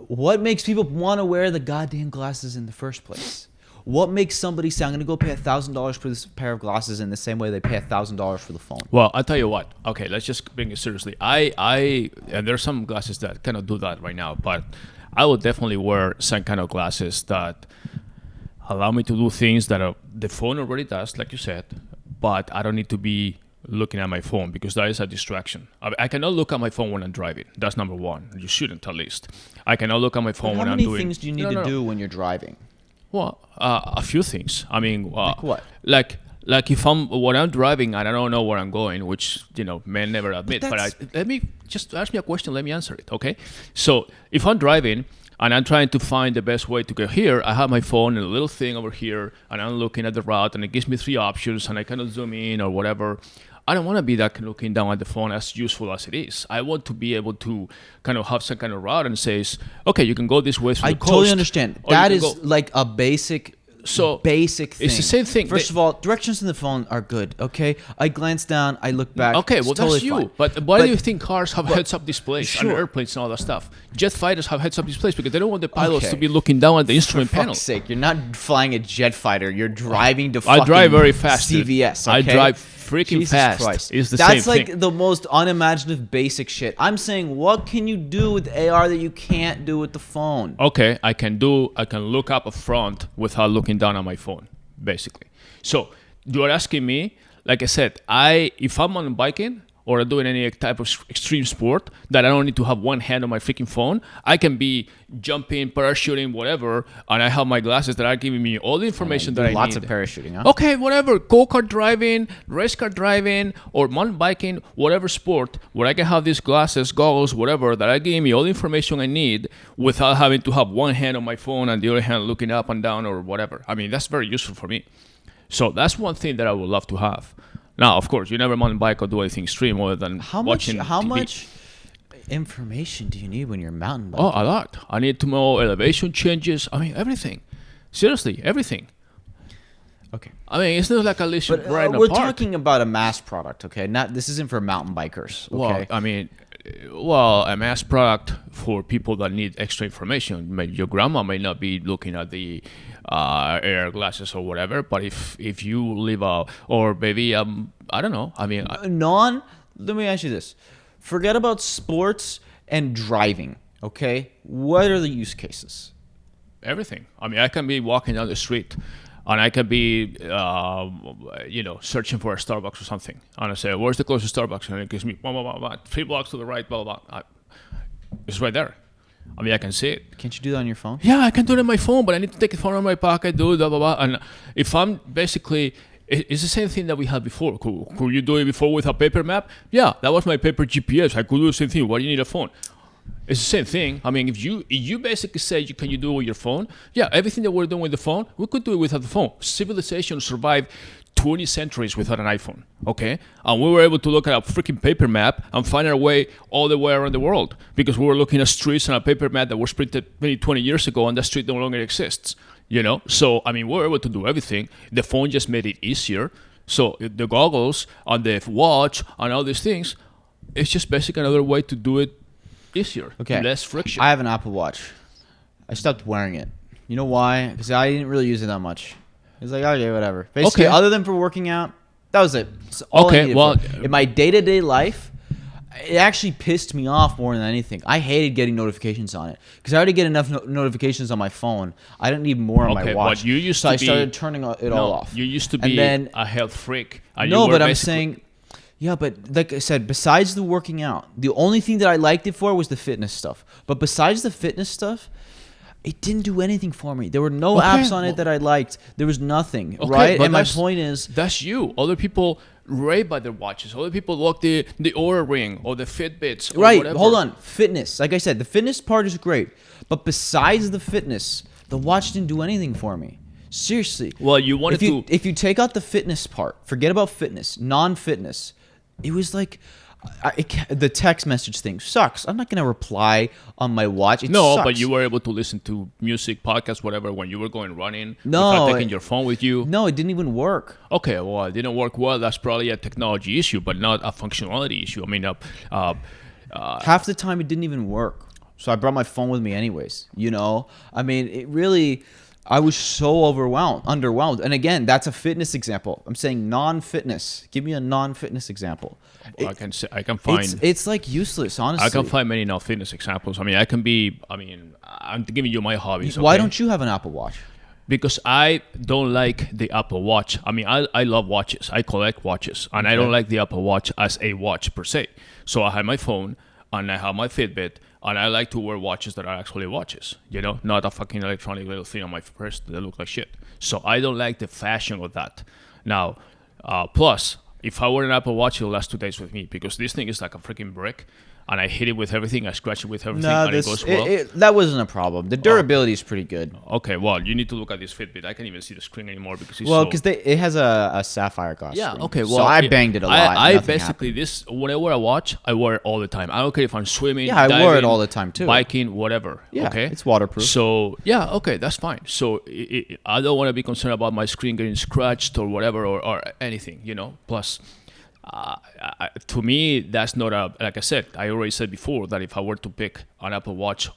C: what makes people want to wear the goddamn glasses in the first place? What makes somebody say, I'm going to go pay $1,000 for this pair of glasses in the same way they pay $1,000 for the phone?
B: Well, I'll tell you what. Okay, let's just bring it seriously. And there's some glasses that cannot do that right now, but I would definitely wear some kind of glasses that allow me to do things that the phone already does, like you said, but I don't need to be looking at my phone, because that is a distraction. I cannot look at my phone when I'm driving. That's number one. You shouldn't, at least. I cannot look at my phone when I'm doing...
C: How many things do you need to do when you're driving?
B: Well, a few things. I mean,
C: like what?
B: Like if when I'm driving and I don't know where I'm going, which men never admit. But let me just ask me a question. Let me answer it. Okay. So if I'm driving and I'm trying to find the best way to get here, I have my phone and a little thing over here, and I'm looking at the route, and it gives me 3 options, and I cannot zoom in or whatever. I don't want to be that looking down at the phone, as useful as it is. I want to be able to kind of have some kind of route and says, okay, you can go this way through the coast.
C: I totally understand. That is like a basic thing.
B: It's the same thing.
C: First of all, directions in the phone are good, okay? I glance down, I look back.
B: Okay, well,
C: totally
B: that's you.
C: fine.
B: But why do you think cars have heads-up displays and
C: Sure.
B: airplanes and all that stuff? Jet fighters have heads-up displays because they don't want the pilots to be looking down at the instrument
C: For
B: panel.
C: fuck's sake, you're not flying a jet fighter. You're driving to fucking
B: I drive very fast, dude.
C: CVS,
B: I
C: okay?
B: drive freaking
C: Jesus
B: fast.
C: Christ.
B: It's the
C: That's
B: same
C: like
B: thing.
C: the most unimaginative basic shit. I'm saying, what can you do with AR that you can't do with the phone?
B: Okay, I can look up a front without looking down at my phone, basically. So you're asking me, like I said, if I'm on biking or doing any type of extreme sport that I don't need to have one hand on my freaking phone, I can be jumping, parachuting, whatever, and I have my glasses that are giving me all the information that I need.
C: Lots of parachuting, huh?
B: Okay, whatever, go-kart driving, race car driving, or mountain biking, whatever sport, where I can have these glasses, goggles, whatever, that are giving me all the information I need without having to have one hand on my phone and the other hand looking up and down or whatever. I mean, that's very useful for me. So that's one thing that I would love to have. Now, of course, you never mountain bike or do anything extreme other than watching
C: How
B: TV.
C: much information do you need when you're mountain biking?
B: Oh, a lot. I need to know elevation changes. I mean, everything. Seriously, everything.
C: Okay.
B: I mean, it's not like at least you're
C: But
B: right in a
C: we're
B: park.
C: talking about a mass product, okay? This isn't for mountain bikers, okay?
B: Well, I mean, a mass product for people that need extra information. Your grandma may not be looking at the air glasses or whatever, but if you live out, or maybe I don't know. I mean,
C: Let me ask you this. Forget about sports and driving, okay? What are the use cases?
B: everything. I mean, I can be walking down the street, and I can be, searching for a Starbucks or something, and I say, "Where's the closest Starbucks?" And it gives me blah, blah, blah, blah, 3 blocks to the right, blah blah blah. It's right there. I mean, I can see it.
C: Can't you do that on your phone?
B: Yeah, I can do it on my phone, but I need to take the phone out of my pocket, do it, blah blah blah. And if I'm basically, it's the same thing that we had before. Could you do it before with a paper map? Yeah, that was my paper GPS. I could do the same thing. Why do you need a phone? It's the same thing. I mean, if you basically say, can you do it with your phone? Yeah, everything that we're doing with the phone, we could do it without the phone. Civilization survived 20 centuries without an iPhone, okay? And we were able to look at a freaking paper map and find our way all the way around the world because we were looking at streets on a paper map that was printed maybe 20 years ago, and that street no longer exists, So, I mean, we were able to do everything. The phone just made it easier. So the goggles and the watch and all these things, it's just basically another way to do it easier,
C: Okay.
B: less friction.
C: I have an Apple Watch. I stopped wearing it. You know why? Because I didn't really use it that much. It's like, okay, whatever. Basically,
B: Okay.
C: other than for working out, that was it. It's all I
B: Okay,
C: needed
B: well,
C: for it. In my day-to-day life, it actually pissed me off more than anything. I hated getting notifications on it because I already get enough notifications on my phone. I didn't need more on my
B: Okay,
C: watch.
B: but you used
C: so
B: to
C: I started
B: be-
C: turning it all off.
B: You used to
C: And
B: be
C: then-
B: a health freak. And
C: no,
B: you were
C: but I'm
B: basically-
C: saying, yeah, but like I said, besides the working out, the only thing that I liked it for was the fitness stuff. But besides the fitness stuff, it didn't do anything for me. There were no
B: Okay,
C: apps on it
B: well-
C: that I liked. There was nothing,
B: Okay,
C: right?
B: but
C: And my
B: that's-
C: point is,
B: that's you. Other people rave by their watches. Other people like the Oura Ring or the Fitbits. Or
C: right,
B: whatever.
C: hold on, fitness. Like I said, the fitness part is great. But besides the fitness, the watch didn't do anything for me. Seriously.
B: Well, you wanted
C: If you take out the fitness part, forget about fitness, non-fitness, it was like the text message thing sucks. I'm not gonna reply on my watch. It
B: No,
C: sucks.
B: but you were able to listen to music, podcasts, whatever, when you were going running
C: No,
B: without taking your phone with you.
C: No, it didn't even work.
B: Okay, well, it didn't work well. That's probably a technology issue, but not a functionality issue. I mean,
C: Half the time it didn't even work. So I brought my phone with me anyways. I mean, it really. I was so underwhelmed. And again, that's a fitness example. I'm saying non-fitness. Give me a non-fitness example.
B: I can find.
C: It's like useless, honestly.
B: I can find many non-fitness examples. I mean, I'm giving you my hobbies.
C: Why
B: okay?
C: don't you have an Apple Watch?
B: Because I don't like the Apple Watch. I mean, I love watches. I collect watches. And I don't like the Apple Watch as a watch per se. So I have my phone and I have my Fitbit. And I like to wear watches that are actually watches, not a fucking electronic little thing on my wrist that look like shit. So I don't like the fashion of that. Now, plus, if I wear an Apple Watch, it'll last 2 days with me because this thing is like a freaking brick. And I hit it with everything, I scratch it with everything, and it goes well.
C: That wasn't a problem. The durability is pretty good.
B: Okay, well, you need to look at this Fitbit. I can't even see the screen anymore because it's
C: Well,
B: so...
C: because it has a sapphire glass.
B: Yeah,
C: screen.
B: okay, well...
C: So I banged it a lot.
B: I
C: Nothing
B: basically,
C: happened.
B: when I wear a watch, I wear it all the time. I don't care if I'm swimming,
C: Yeah, I
B: diving,
C: wore it all the time, too.
B: biking, whatever,
C: Yeah,
B: okay?
C: it's waterproof.
B: So, yeah, okay, that's fine. So, I don't want to be concerned about my screen getting scratched or whatever or anything, Plus... to me, that's not like I said, I already said before that if I were to pick an Apple Watch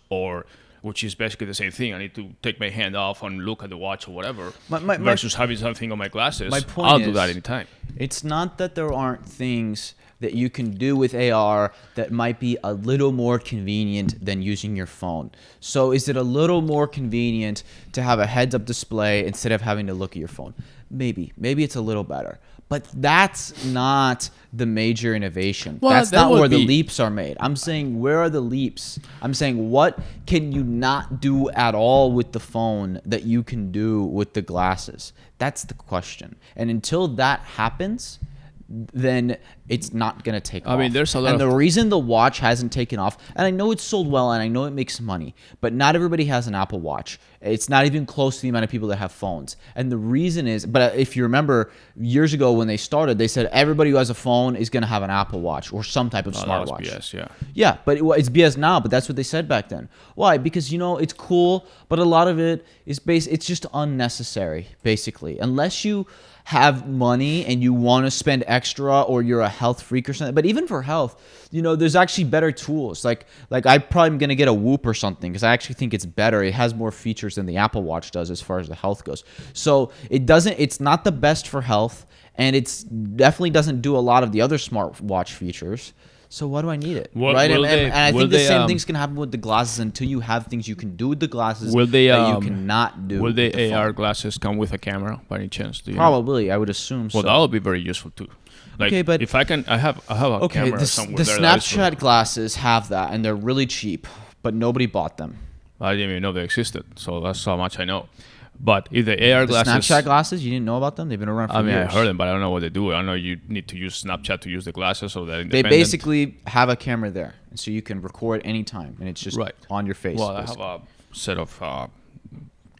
B: which is basically the same thing, I need to take my hand off and look at the watch or whatever versus having something on my glasses.
C: My point
B: I'll do
C: is,
B: that anytime.
C: It's not that there aren't things that you can do with AR that might be a little more convenient than using your phone. So is it a little more convenient to have a heads-up display instead of having to look at your phone? Maybe it's a little better. But that's not the major innovation.
B: Well,
C: that's
B: that
C: not
B: would
C: where the
B: be-
C: leaps are made. I'm saying, where are the leaps? I'm saying, what can you not do at all with the phone that you can do with the glasses? That's the question. And until that happens, then it's not going to take off.
B: I mean, there's a lot
C: and
B: of-
C: the reason the watch hasn't taken off, and I know it's sold well and I know it makes money, but not everybody has an Apple Watch. It's not even close to the amount of people that have phones. And the reason is, but if you remember years ago when they started, they said everybody who has a phone is going to have an Apple Watch or some type of
B: That was
C: smartwatch.
B: BS, yeah.
C: Yeah, but it's BS now, but that's what they said back then. Why? Because, it's cool, but a lot of it is it's just unnecessary, basically. Unless you have money and you want to spend extra or you're a health freak or something. But even for health, there's actually better tools. Like I probably am going to get a Whoop or something because I actually think it's better. It has more features than the Apple Watch does as far as the health goes. So it's not the best for health, and it's definitely doesn't do a lot of the other smartwatch features. So why do I need it?
B: Well,
C: right?
B: will
C: And
B: they-
C: I
B: will
C: think the
B: they,
C: same thing's going to happen with the glasses until you have things you can do with the glasses
B: Will they,
C: that you cannot do
B: Will
C: with
B: the
C: the
B: AR
C: phone.
B: glasses come with a camera by any chance? Do you know?
C: Probably, I would assume so.
B: Well, that would be very useful too. Like,
C: Okay, but-
B: if I have a camera
C: the
B: somewhere there.
C: Snapchat glasses have that, and they're really cheap, but nobody bought them.
B: I didn't even know they existed, so that's how much I know. But if the AR
C: The
B: glasses,
C: Snapchat glasses, you didn't know about them? They've been around for
B: I mean,
C: years.
B: I heard them, but I don't know what they do. I know you need to use Snapchat to use the glasses, so that
C: They basically have a camera there, and so you can record anytime, and it's just
B: Right.
C: on your face.
B: Well, I have
C: basically.
B: a set of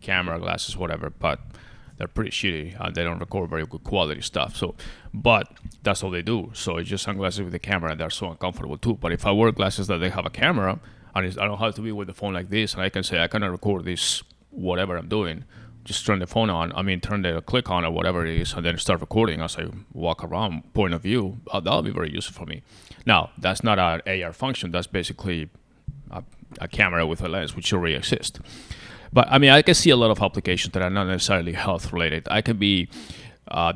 B: camera glasses, whatever, but they're pretty shitty and they don't record very good quality stuff. So, but that's all they do. So it's just sunglasses with the camera, and they're so uncomfortable too. But if I wear glasses that they have a camera, and I don't have to be with the phone like this, and I can say I cannot record this whatever I'm doing. Just turn the phone on. I mean, turn the click on or whatever it is, and then start recording as I walk around. Point of view, that'll be very useful for me. Now, that's not an AR function. That's basically a camera with a lens, which already exists. But I mean, I can see a lot of applications that are not necessarily health related. I can be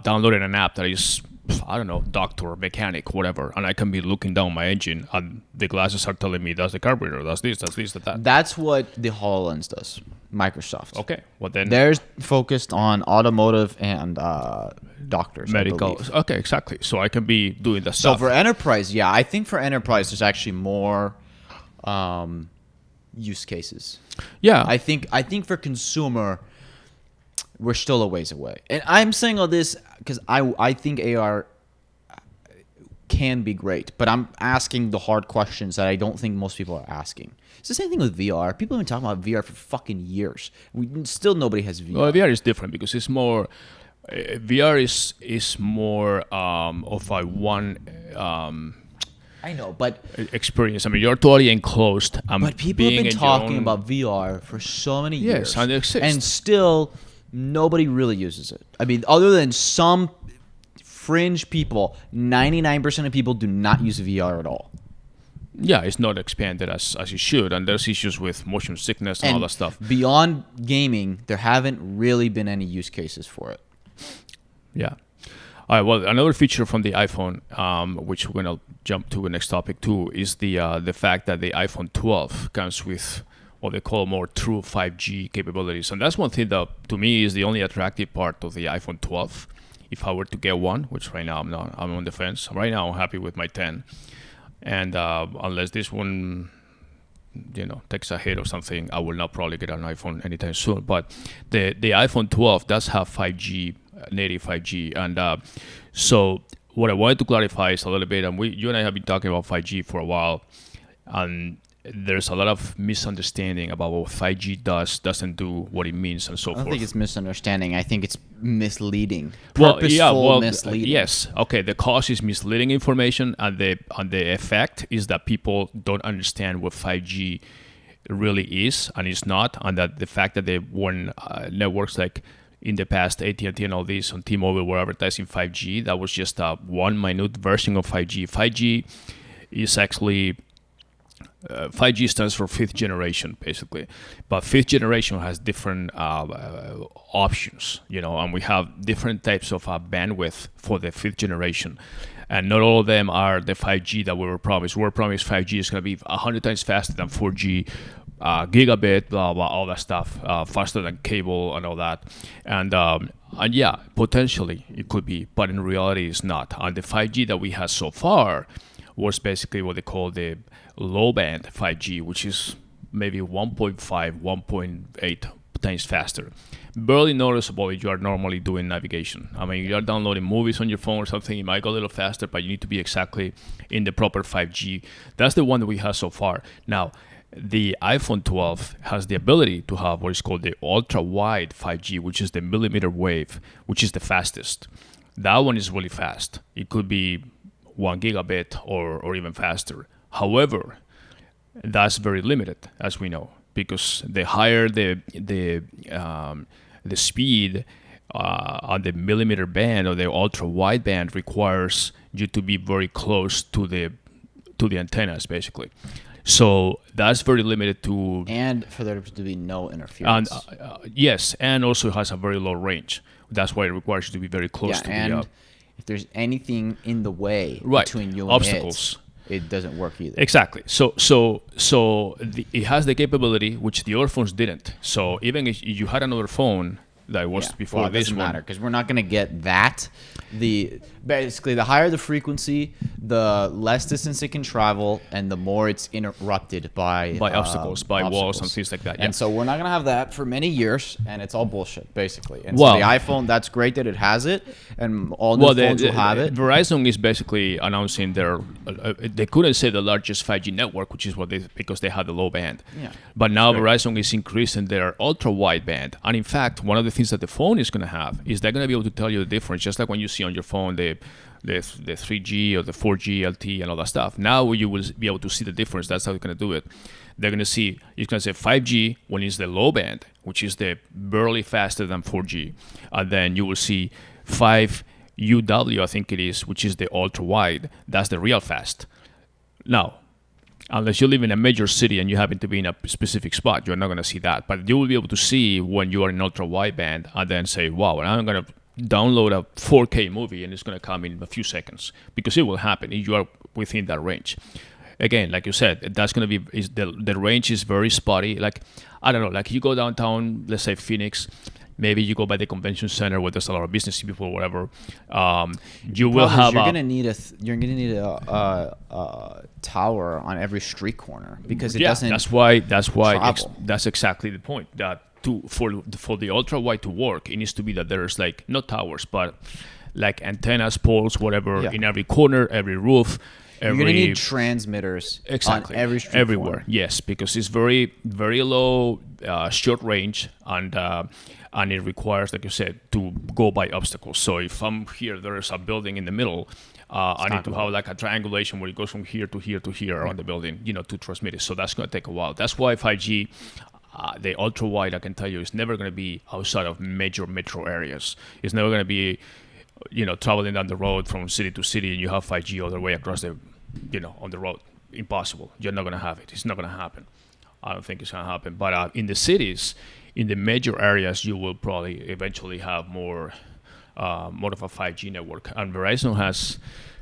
B: downloading an app that is, I don't know, doctor, mechanic, whatever, and I can be looking down my engine, and the glasses are telling me that's the carburetor, that's this, that.
C: That's what the HoloLens does. Microsoft.
B: Okay, well then,
C: They're focused on automotive and doctors. I
B: medical.
C: believe.
B: Okay, exactly. So I can be doing the
C: So
B: stuff.
C: for enterprise, yeah, I think for enterprise there's actually more use cases.
B: Yeah,
C: I think for consumer, we're still a ways away. And I'm saying all this because I think AR can be great, but I'm asking the hard questions that I don't think most people are asking. It's the same thing with VR. People have been talking about VR for fucking years. Still nobody has VR.
B: Well, VR is different because it's more. VR is more of a one
C: I know, but
B: experience. I mean, you're totally enclosed.
C: But people have
B: being
C: been
B: in your
C: talking
B: own-
C: about VR for so many
B: Yes,
C: years.
B: and it exists.
C: And still, nobody really uses it. I mean, other than some fringe people, 99% of people do not use VR at all.
B: Yeah, it's not expanded as it should, and there's issues with motion sickness and all that stuff.
C: Beyond gaming, there haven't really been any use cases for it.
B: Yeah. All right. Well, another feature from the iPhone, which we're gonna jump to the next topic too, is the fact that the iPhone 12 comes with what they call more true 5G capabilities, and that's one thing that to me is the only attractive part of the iPhone 12. If I were to get one, which right now I'm not, I'm on the fence. Right now I'm happy with my 10, and unless this one, takes a hit or something, I will not probably get an iPhone anytime soon. But the iPhone 12 does have 5G, native 5G, and so what I wanted to clarify is a little bit, and you and I have been talking about 5G for a while, and there's a lot of misunderstanding about what 5G doesn't do, what it means, and so
C: I don't
B: forth.
C: think it's misunderstanding. I think it's misleading. Purposeful misleading.
B: Yes. Okay. The cause is misleading information, and the effect is that people don't understand what 5G really is and is not, and that the fact that when networks like in the past AT&T and all these on T-Mobile were advertising 5G, that was just one minute version of 5G. 5G is actually 5G stands for fifth generation, basically, but fifth generation has different options, and we have different types of bandwidth for the fifth generation, and not all of them are the 5G that we were promised. We were promised 5G is going to be 100 times faster than 4G, gigabit, blah blah, all that stuff, faster than cable and all that, and yeah, potentially it could be, but in reality it's not. And the 5G that we had so far was basically what they call the low band 5G, which is maybe 1.5, 1.8 times faster. Barely noticeable if you are normally doing navigation. I mean, you are downloading movies on your phone or something, it might go a little faster, but you need to be exactly in the proper 5G. That's the one that we have so far. Now, the iPhone 12 has the ability to have what is called the ultra-wide 5G, which is the millimeter wave, which is the fastest. That one is really fast. It could be 1 gigabit or even faster. However, that's very limited, as we know, because the higher the speed on the millimeter band or the ultra wide band requires you to be very close to the antennas, basically. So that's very limited to.
C: And for there to be no interference.
B: Yes, and also it has a very low range. That's why it requires you to be very close to
C: and
B: the.
C: If there's anything in the way
B: Right,
C: between you and
B: obstacles.
C: it doesn't work either.
B: Exactly. So it has the capability which the earphones didn't. So even if you had another phone that was before
C: well, it
B: this
C: doesn't
B: one,
C: matter because we're not going to get that. Basically, the higher the frequency, the less distance it can travel, and the more it's interrupted by
B: obstacles, by walls
C: obstacles.
B: and things like that.
C: And
B: Yeah.
C: so we're not going to have that for many years, and it's all bullshit, basically. And
B: Well-
C: so the iPhone, that's great that it has it, and all new phones will have it.
B: Verizon is basically announcing their. They couldn't say the largest 5G network, which is because they had the low band.
C: Yeah.
B: But now Verizon is increasing their ultra wide band, and in fact, one of the things that the phone is going to have is they're going to be able to tell you the difference, just like when you see on your phone the 3G or the 4G LTE and all that stuff. Now you will be able to see the difference. That's how they're going to do it. They're going to see, it's going to say 5G when it's the low band, which is the barely faster than 4G. And then you will see 5UW, I think it is, which is the ultra wide. That's the real fast. Now, unless you live in a major city and you happen to be in a specific spot, you're not going to see that. But you will be able to see when you are in ultra wideband and then say, wow, I'm going to download a 4K movie and it's going to come in a few seconds, because it will happen if you are within that range. Again, like you said, that's going to be, the range is very spotty. Like, I don't know, like you go downtown, let's say Phoenix, maybe you go by the convention center where there's a lot of business people or whatever. You will have.
C: You're gonna need a tower on every street corner because it doesn't.
B: That's why.
C: travel.
B: That's exactly the point. That for the ultra wide to work, it needs to be that there's like not towers, but like antennas, poles, whatever, in every corner, every roof.
C: You're gonna need transmitters
B: Exactly.
C: on every street
B: everywhere.
C: corner.
B: Yes, because it's very, very low, short range, and it requires, like you said, to go by obstacles. So if I'm here, there's a building in the middle. I need to have like a triangulation where it goes from here to here to here around the building, to transmit it. So that's going to take a while. That's why 5G, the ultra wide, I can tell you, is never going to be outside of major metro areas. It's never going to be, traveling down the road from city to city and you have 5G all the way across the, on the road. Impossible. You're not going to have it. It's not going to happen. I don't think it's going to happen. But in the cities, in the major areas, you will probably eventually have more of a 5G network. And Verizon has,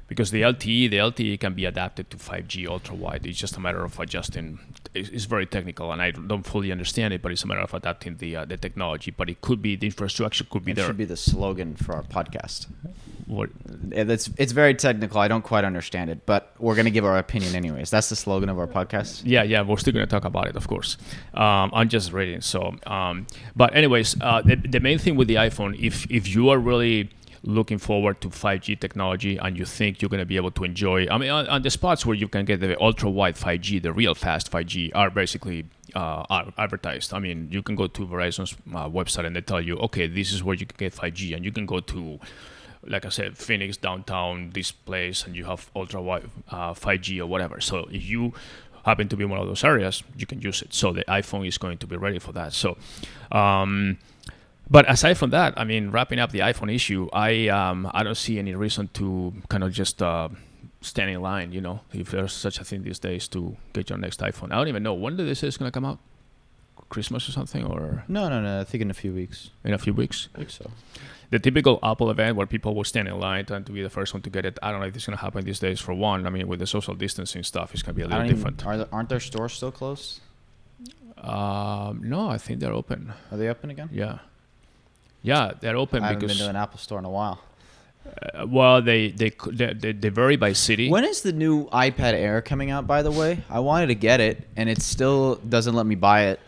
B: because the LTE can be adapted to 5G ultra wide. It's just a matter of adjusting. It's very technical, and I don't fully understand it, but it's a matter of adapting the technology. But it could be, the infrastructure could be
C: It
B: there.
C: should be the slogan for our podcast.
B: What?
C: It's very technical. I don't quite understand it, but we're gonna give our opinion anyways. That's the slogan of our podcast.
B: Yeah, we're still going to talk about it, of course. I'm just reading. So, but anyways, the main thing with the iPhone, if you are really looking forward to 5G technology and you think you're going to be able to enjoy, I mean, on the spots where you can get the ultra wide 5G, the real fast 5G are basically are advertised. I mean, you can go to Verizon's website and they tell you, okay, this is where you can get 5G, and you can go to, like I said, Phoenix, downtown, this place, and you have ultra wide 5G or whatever. So if you happen to be in one of those areas, you can use it. So the iPhone is going to be ready for that. So, but aside from that, I mean, wrapping up the iPhone issue, I don't see any reason to kind of just stand in line, if there's such a thing these days to get your next iPhone. I don't even know. When did they say it's going to come out? Christmas or something? Or
C: No. I think in a few weeks.
B: in a few weeks?
C: I think so.
B: The typical Apple event where people will stand in line trying to be the first one to get it, I don't know if it's going to happen these days. For one, I mean, with the social distancing stuff, it's going to be a little different.
C: Aren't their stores still closed?
B: No, I think they're open.
C: Are they open again?
B: Yeah, they're open
C: I haven't
B: because
C: been to an Apple store in a while.
B: well, they vary by city.
C: When is the new iPad Air coming out, by the way? I wanted to get it, and it still doesn't let me buy it.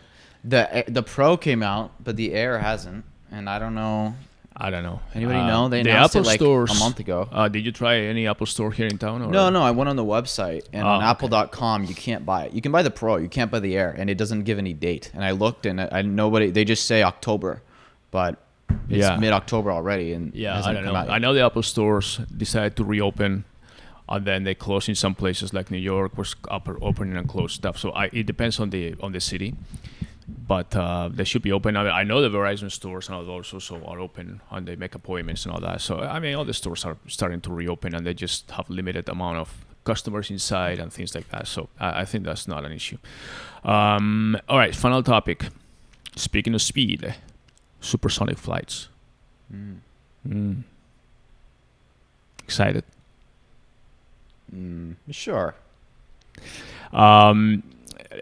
C: The Pro came out, but the Air hasn't, and I don't know. Anybody know? They
B: the
C: announced
B: Apple
C: it like
B: stores,
C: a month ago.
B: Did you try any Apple store here in town? Or?
C: No, I went on the website, and on
B: okay.
C: Apple.com you can't buy it. You can buy the Pro, you can't buy the Air, and it doesn't give any date. And I looked, and nobody. They just say October, but it's mid-October already, and it
B: I
C: hasn't
B: don't
C: come
B: know.
C: out yet.
B: I know the Apple stores decided to reopen, and then they closed in some places like New York was opening and closed stuff. So it depends on the city, but they should be open. I know the Verizon stores and all those also are open, and they make appointments and all that. So I mean, all the stores are starting to reopen, and they just have limited amount of customers inside and things like that. So I think that's not an issue. All right, final topic. Speaking of speed, supersonic flights. Excited?
C: Sure.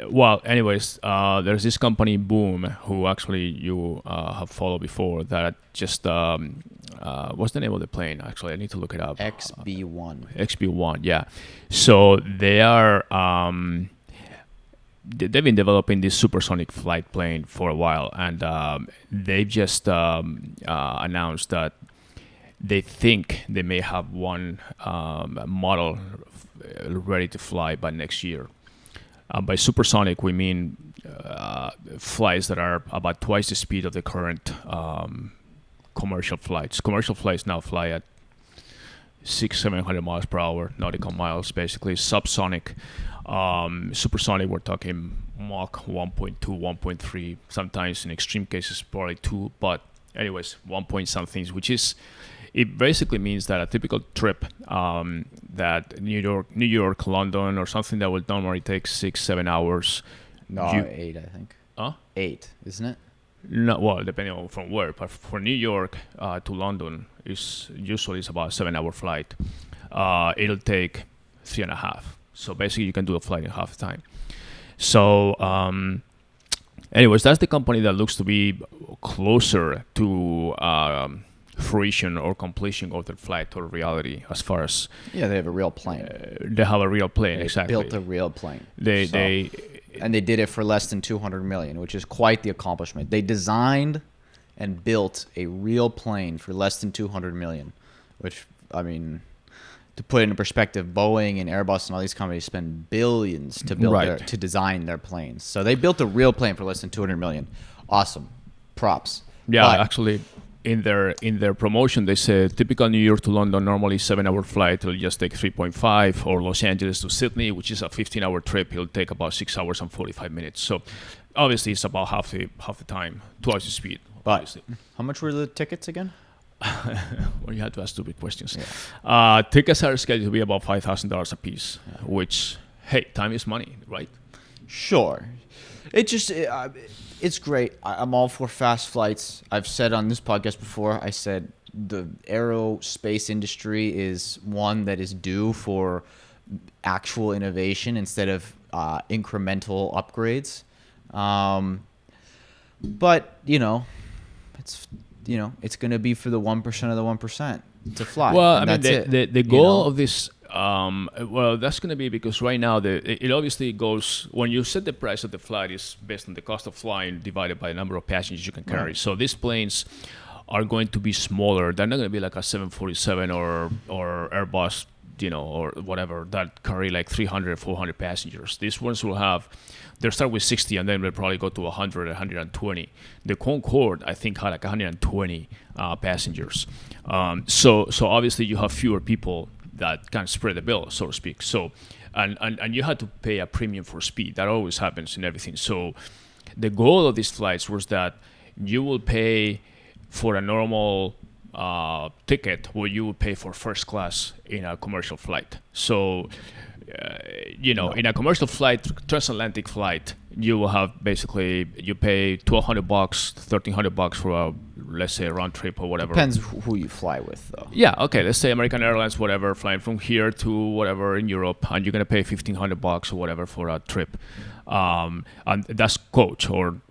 B: Well, anyways, there's this company Boom, who actually you have followed before. That just what's the name of the plane? Actually, I need to look it up.
C: XB1.
B: XB1, yeah. So they are they've been developing this supersonic flight plane for a while, and they've just announced that they think they may have one model ready to fly by next year. By supersonic, we mean flights that are about twice the speed of the current commercial flights. Commercial flights now fly at 600-700 miles per hour, nautical miles, basically. Subsonic, supersonic, we're talking Mach 1.2, 1.3, sometimes in extreme cases probably 2, but anyways, 1 point something, which is, it basically means that a typical trip that New York, London, or something that would normally take 6-7 hours.
C: No, 8, I think. 8, isn't it?
B: No, well, depending on from where, but for New York to London is usually it's about a 7-hour flight. It'll take 3.5. So basically, you can do a flight in half the time. So, anyways, that's the company that looks to be closer to fruition or completion of their flight or reality, as far as
C: Yeah, they have a real plane.
B: they have a real plane.
C: They
B: Exactly.
C: built a real plane.
B: And
C: they did it for less than 200 million, which is quite the accomplishment. They designed and built a real plane for less than 200 million, which, I mean, to put it in perspective, Boeing and Airbus and all these companies spend billions to build to design their planes. So they built a real plane for less than 200 million. Awesome. Props.
B: Yeah,
C: But
B: actually, in their promotion, they said typical New York to London, normally 7-hour flight, it'll just take 3.5, or Los Angeles to Sydney, which is a 15-hour trip, it'll take about 6 hours and 45 minutes. So obviously, it's about half the time, twice the speed.
C: But
B: Obviously.
C: how much were the tickets again?
B: Well, you had to ask stupid questions. Yeah. Tickets are scheduled to be about $5,000 a piece, which, hey, time is money, right?
C: Sure. It's great. I'm all for fast flights. I've said on this podcast before, I said the aerospace industry is one that is due for actual innovation instead of incremental upgrades. But, it's going to be for the 1% of the 1% to fly.
B: Well,
C: and
B: I mean,
C: that's
B: the goal of this, well, that's going to be because right now it obviously goes, when you set the price of the flight is based on the cost of flying divided by the number of passengers you can carry.
C: Right.
B: So these planes are going to be smaller. They're not going to be like a 747 or Airbus, or whatever, that carry like 300, 400 passengers. These ones will have, they'll start with 60 and then they'll probably go to 100, 120. The Concorde, I think, had like 120 passengers. So obviously you have fewer people that can spread the bill, so to speak. So, and you had to pay a premium for speed. That always happens in everything. So the goal of these flights was that you will pay for a normal ticket what you would pay for first class in a commercial flight. So, in a commercial flight, transatlantic flight, you will have basically, you pay $1,200, $1,300 for a, let's say, a round trip or whatever.
C: Depends who you fly with, though.
B: Yeah, okay, let's say American Airlines, whatever, flying from here to whatever in Europe, and you're going to pay $1,500 or whatever for a trip. And that's coach or,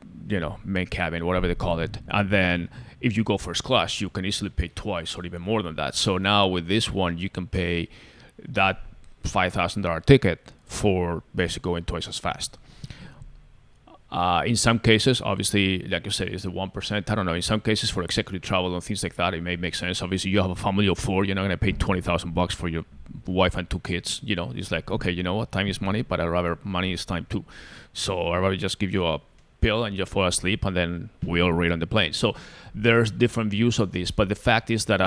B: main cabin, whatever they call it. And then if you go first class, you can easily pay twice or even more than that. So now with this one, you can pay that $5,000 ticket for basically going twice as fast. In some cases, obviously, like you said, it's the 1%. I don't know. In some cases, for executive travel and things like that, it may make sense. Obviously, you have a family of 4. You're not going to pay $20,000 for your wife and 2 kids. You know, it's like, okay, you know what? Time is money, but I'd rather money is time too. So I'd rather just give you a pill and you fall asleep, and then we all read on the plane. So there's different views of this, but the fact is that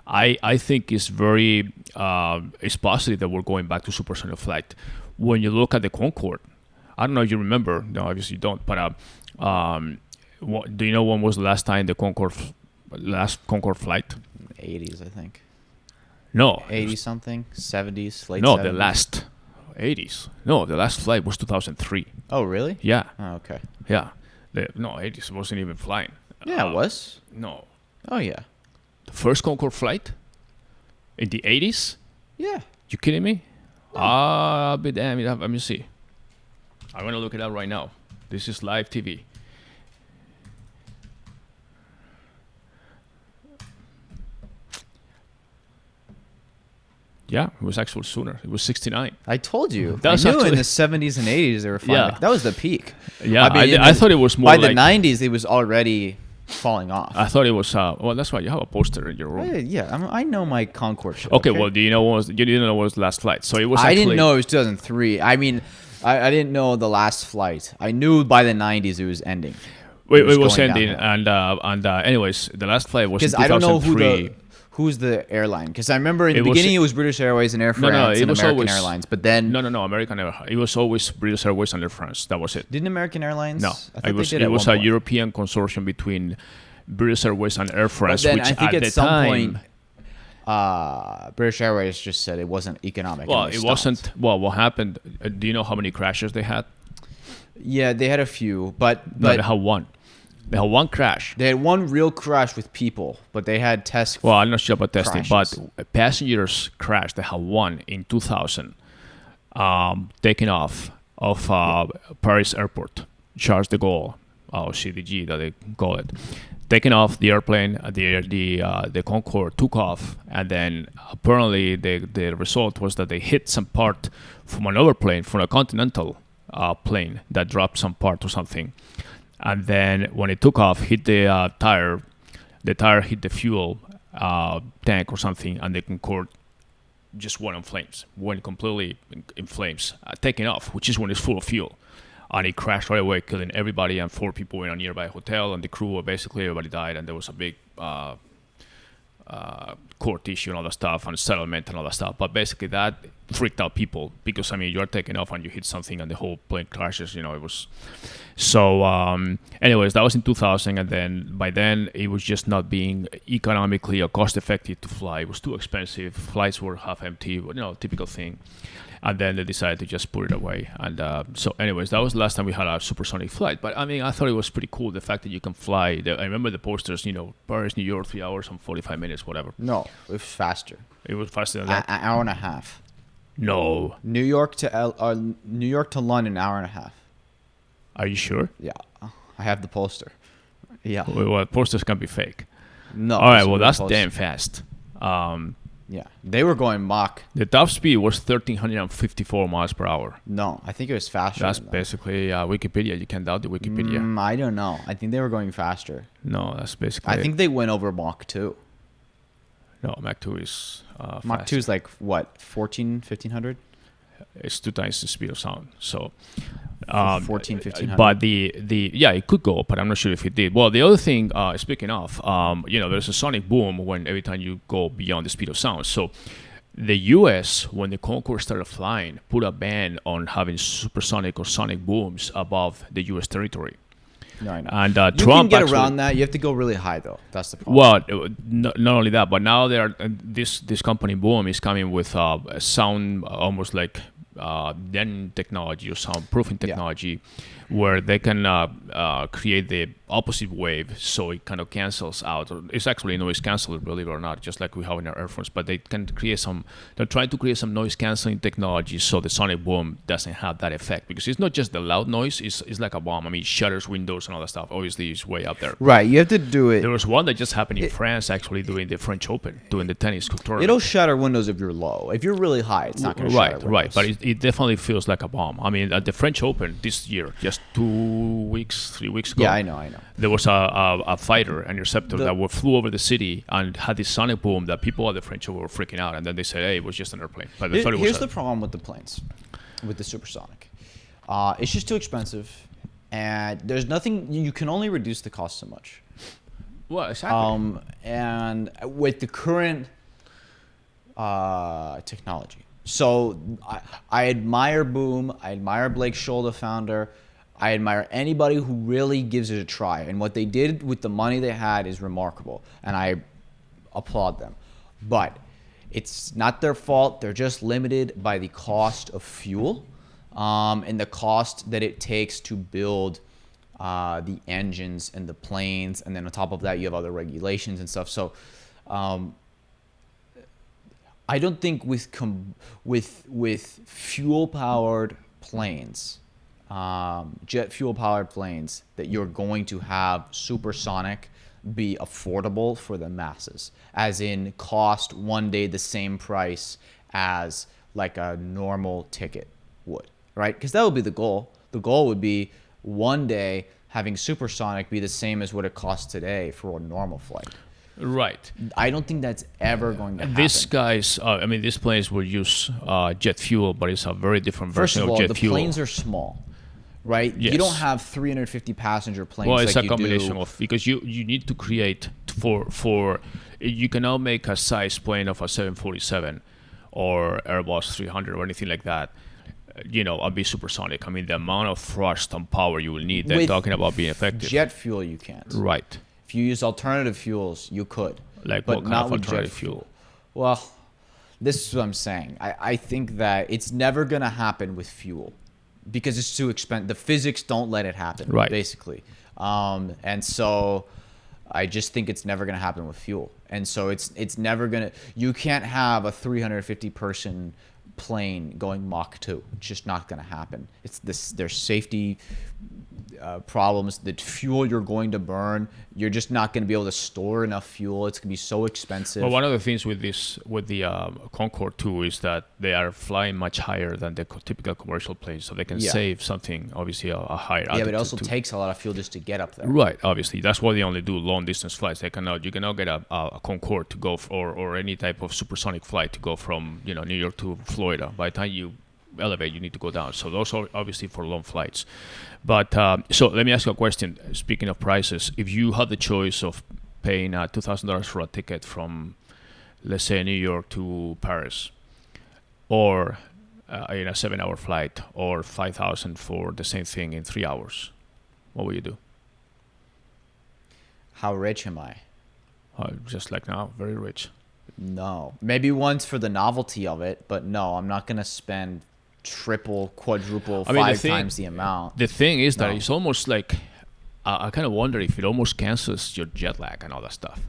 B: I think it's very it's positive that we're going back to supersonic flight. When you look at the Concorde, I don't know if you remember. No, obviously you don't. But do you know when was the last time the Concorde flight?
C: 80s, I think.
B: No,
C: 80 something, 70s, late.
B: No,
C: 70s.
B: the last 80s. No, the last flight was 2003.
C: Oh, really?
B: Yeah,
C: Oh, okay.
B: yeah. No, 80s wasn't even flying.
C: Yeah, it was.
B: No,
C: Oh, yeah.
B: the first Concorde flight in the 80s.
C: Yeah.
B: You kidding me? I'll be damned. Let me see. I'm gonna look it up right now. This is live TV. Yeah, it was actually sooner. It was 69.
C: I told you.
B: That was
C: I knew in
B: actually-
C: the 70s and 80s they were flying.
B: Yeah.
C: That was the peak.
B: Yeah,
C: I mean,
B: I thought it was more
C: by
B: like
C: the 90s, it was already falling off.
B: I thought it was. Well, that's why you have a poster in your room.
C: Yeah, I know my Concorde shit.
B: Okay, well, do you know you didn't know what was the last flight? So it was.
C: I
B: Actually,
C: didn't know it was 2003. I mean, I didn't know the last flight. I knew by the 90s it was ending.
B: It was
C: going
B: ending,
C: downhill.
B: and anyways, the last flight was in
C: Because I don't know
B: 2003.
C: who's the airline. Because I remember in the
B: It was-
C: beginning it was British Airways and Air France
B: it
C: and
B: was
C: American
B: always-
C: Airlines. But then
B: No, American Air. It was always British Airways and Air France. That was it.
C: didn't American Airlines?
B: No,
C: I thought
B: it was
C: they did at
B: a
C: one point.
B: European consortium between British Airways and Air
C: But
B: France,
C: then
B: which
C: I think
B: at
C: at
B: the
C: some
B: time,
C: point, British Airways just said it wasn't economic.
B: well,
C: and they
B: it
C: stopped.
B: wasn't. Well, what happened? Do you know how many crashes they had?
C: Yeah, they had a few, but
B: No, they had one. They had one crash.
C: they had one real crash with people, but they had tests.
B: Well, I'm not sure about testing,
C: crashes.
B: but passengers crashed. They had one in 2000, taken off of Paris Airport, Charles de Gaulle, or CDG that they call it. Taken off the airplane, the Concorde took off, and then apparently the result was that they hit some part from another plane, from a Continental plane that dropped some part or something. And then when it took off, hit the tire hit the fuel tank or something, and the Concorde just went completely in flames, taking off, which is when it's full of fuel. And it crashed right away, killing everybody, and 4 people were in a nearby hotel, and the crew, basically everybody died, and there was a big court issue and all that stuff, and settlement and all that stuff. But basically that freaked out people, because, I mean, you're taking off and you hit something and the whole plane crashes, it was... So, anyways, that was in 2000, and then by then it was just not being economically or cost effective to fly. It was too expensive. Flights were half empty, typical thing. And then they decided to just put it away. And so, anyways, that was the last time we had a supersonic flight. But I mean, I thought it was pretty cool, the fact that you can fly. I remember the posters, Paris, New York, 3 hours and 45 minutes, whatever.
C: No, it was faster.
B: It was faster than that.
C: An hour and a half.
B: No.
C: New York to London, an hour and a half.
B: Are you sure?
C: Yeah, I have the poster. Yeah.
B: Well, posters can be fake.
C: No.
B: All right,
C: it's a
B: well,
C: real
B: that's
C: poster.
B: damn fast.
C: Yeah, they were going Mach.
B: The top speed was 1,354 miles per hour.
C: No, I think it was faster.
B: That's
C: than that.
B: basically Wikipedia. You can doubt the Wikipedia.
C: I don't know. I think they were going faster.
B: No, that's basically...
C: I think they went over Mach 2.
B: No, Mach 2 is
C: Mach
B: faster.
C: 2 is like, what, 1500?
B: It's 2 times the speed of sound. So...
C: 1500.
B: But it could go, but I'm not sure if it did. Well, the other thing, speaking of, there's a sonic boom every time you go beyond the speed of sound. So the U.S., when the Concorde started flying, put a ban on having supersonic or sonic booms above the U.S. territory.
C: No, I know.
B: And
C: You
B: Trump
C: can get
B: actually,
C: around that. You have to go really high, though. That's the problem.
B: Well, not only that, but now this company Boom is coming with sound almost like DEN technology or soundproofing technology, where they can create the opposite wave, so it kind of cancels out. It's actually noise canceller, believe it or not, just like we have in our earphones. But they can create they're trying to create some noise canceling technology, so the sonic boom doesn't have that effect, because it's not just the loud noise. It's like a bomb. I mean, shutters, windows, and all that stuff. Obviously, it's way up there.
C: Right, you have to do it.
B: There was one that just happened in France, actually, during the French Open, doing the tennis tournament.
C: It'll shatter windows if you're low. If you're really high, it's not going to shatter windows.
B: Right. But it definitely feels like a bomb. I mean, at the French Open this year, just 3 weeks ago.
C: Yeah, I know.
B: There was a fighter, an interceptor that flew over the city and had this sonic boom that people at the French Open were freaking out. And then they said, "Hey, it was just an airplane." But they thought it was
C: Here's the problem with the planes, with the Supersonic. It's just too expensive, and there's nothing. You can only reduce the cost so much.
B: Well, exactly.
C: And with the current technology. So I admire Boom. I admire Blake Scholl, the founder. I admire anybody who really gives it a try. And what they did with the money they had is remarkable. And I applaud them. But it's not their fault. They're just limited by the cost of fuel and the cost that it takes to build the engines and the planes. And then on top of that, you have other regulations and stuff. So I don't think with fuel-powered planes, jet fuel-powered planes, that you're going to have supersonic be affordable for the masses, as in cost one day the same price as like a normal ticket would, right? Because that would be the goal. The goal would be one day having supersonic be the same as what it costs today for a normal flight.
B: Right.
C: I don't think that's ever going to happen.
B: These guys, these planes will use jet fuel, but it's a very different
C: First
B: version
C: of all,
B: of jet
C: the
B: fuel.
C: planes are small, right?
B: Yes.
C: You don't have 350 passenger planes.
B: Well, it's
C: like
B: a combination of, because you need to create for you cannot make a size plane of a 747 or Airbus 300 or anything like that, and be supersonic. I mean, the amount of thrust and power you will need, they're
C: With
B: talking about being effective.
C: Jet fuel, you can't.
B: Right.
C: If you use alternative fuels, you could.
B: Like
C: but
B: what kind
C: not
B: of
C: with
B: alternative
C: jet
B: fuel?
C: Well, this is what I'm saying. I think that it's never going to happen with fuel because it's too expensive. The physics don't let it happen,
B: Right.
C: basically. And so I just think it's never going to happen with fuel. And so it's never going to – you can't have a 350-person plane going Mach 2. It's just not going to happen. There's safety problems. The fuel you're going to burn, you're just not going to be able to store enough fuel. It's going to be so expensive.
B: Well, one of the things with the Concorde 2 is that they are flying much higher than the typical commercial planes, so they can save something, obviously a higher altitude.
C: Yeah, but it also takes a lot of fuel just to get up there.
B: Right, obviously. That's why they only do long distance flights. You cannot get a Concorde to go or any type of supersonic flight to go from New York to Florida. By the time you elevate, you need to go down. So those are obviously for long flights. But so let me ask you a question. Speaking of prices, if you had the choice of paying $2,000 for a ticket from, let's say, New York to Paris, or in a 7-hour flight, or $5,000 for the same thing in 3 hours, what would you do?
C: How rich am I?
B: Just like now, very rich.
C: No. Maybe once for the novelty of it, but no, I'm not going to spend triple, quadruple, five times the amount.
B: The thing is that
C: No.
B: it's almost like I kind of wonder if it almost cancels your jet lag and all that stuff.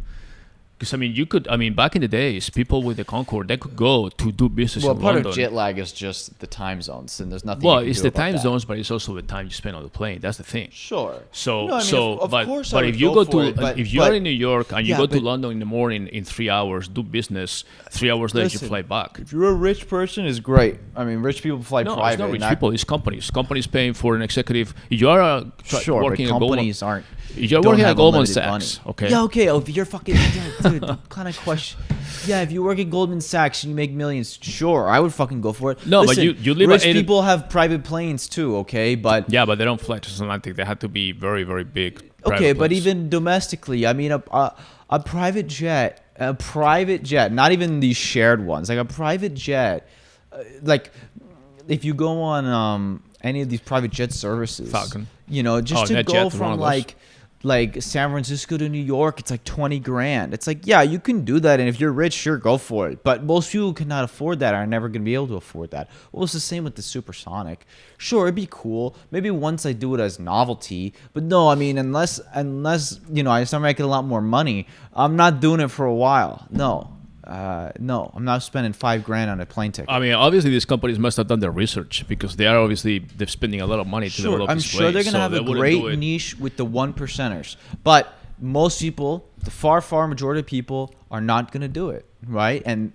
B: Because back in the days, people with the Concorde, they could go to do business
C: Well,
B: in
C: part
B: London.
C: of jet lag is just the time zones, and there's nothing.
B: Well,
C: you can
B: it's
C: do
B: the
C: about
B: time
C: that.
B: zones, but it's also the time you spend on the plane. That's the thing.
C: Sure.
B: So,
C: No, I mean, of course I
B: but
C: would
B: if you
C: go
B: go
C: for
B: to
C: it, but-
B: if you
C: but-
B: are in New York and you
C: Yeah,
B: go to
C: but-
B: London in the morning in 3 hours, do business, 3 hours later
C: Listen,
B: you fly back.
C: If you're a rich person, it's great. I mean, rich people fly
B: No,
C: private.
B: it's not rich
C: not-
B: people. It's companies. Companies paying for an executive. If you are
C: Sure,
B: working
C: but
B: at Goldman,
C: companies aren't.
B: if you're
C: don't
B: working at
C: have
B: Goldman
C: unlimited
B: Sachs,
C: money.
B: okay.
C: Yeah, okay. Oh, if you're fucking dude, kind of question. Yeah, if you work at Goldman Sachs and you make millions, sure, I would fucking go for it.
B: No, but
C: Listen,
B: you live
C: rich
B: at
C: people have private planes too, okay? But
B: Yeah, but they don't fly transatlantic. They have to be very, very big.
C: okay,
B: private
C: but
B: planes.
C: even domestically, I mean, a private jet, not even these shared ones, like a private jet, like if you go on any of these private jet services,
B: Falcon.
C: Just to
B: NetJet,
C: go
B: one
C: from
B: of those.
C: like San Francisco to New York, it's like $20,000. It's like, yeah, you can do that, and if you're rich, sure, go for it. But most people cannot afford that, are never going to be able to afford that. Well, it's the same with the supersonic. Sure, it'd be cool. Maybe once I do it as novelty, but no, I mean, unless I start making a lot more money, I'm not doing it for a while. No, I'm not spending $5,000 on a plane ticket.
B: I mean, obviously, these companies must have done their research because they're spending a lot of money to
C: Sure,
B: develop
C: I'm
B: these
C: sure they're
B: planes,
C: gonna
B: so
C: have
B: they
C: a
B: wouldn't
C: great
B: do it.
C: niche with the 1%ers, but most people, the far majority of people, are not gonna do it, right? And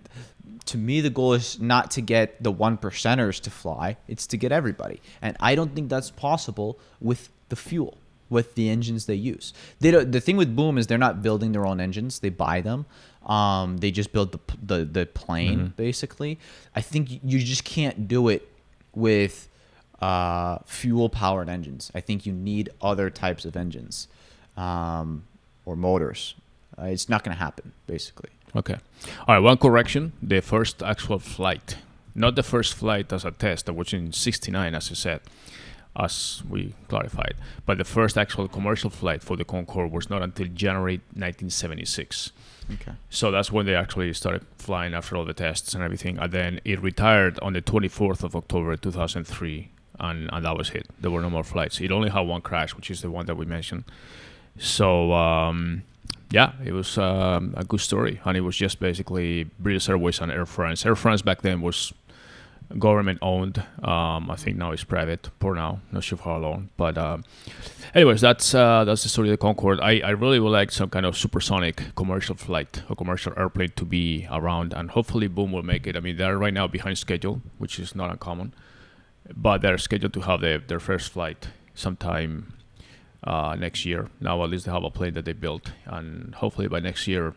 C: to me, the goal is not to get the 1%ers to fly. It's to get everybody. And I don't think that's possible with the fuel, with the engines they use. The thing with Boom is they're not building their own engines. They buy them. They just build the plane, basically. I think you just can't do it with fuel-powered engines. I think you need other types of engines or motors. It's not going to happen, basically.
B: Okay. All right, one correction. The first actual flight, not the first flight as a test, that was in 69, as you said, as we clarified. But the first actual commercial flight for the Concorde was not until January 1976.
C: Okay.
B: So that's when they actually started flying after all the tests and everything. And then it retired on the 24th of October 2003, and that was it. There were no more flights. It only had one crash, which is the one that we mentioned. So, yeah, it was a good story. And it was just basically British Airways and Air France. Air France back then was government owned. I think now it's private for now. Not sure for how long. But anyways, that's the story of the Concorde. I really would like some kind of supersonic commercial flight or commercial airplane to be around, and hopefully Boom will make it. I mean, they're right now behind schedule, which is not uncommon, but they're scheduled to have their first flight sometime next year. Now at least they have a plane that they built, and hopefully by next year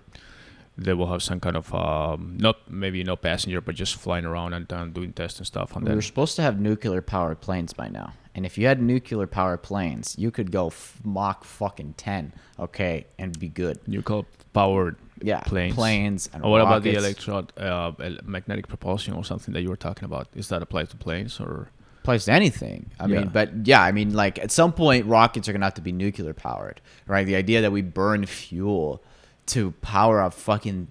B: they will have some kind of no passenger, but just flying around and doing tests and stuff. And
C: we were supposed to have nuclear powered planes by now, and if you had nuclear powered planes, you could go Mach fucking 10, okay, and be good.
B: Nuclear powered planes
C: and
B: or what about
C: rockets.
B: the magnetic propulsion or something that you were talking about? Is that applied to planes or?
C: Applies to anything. I mean, like at some point, rockets are gonna have to be nuclear powered, right? The idea that we burn fuel to power a fucking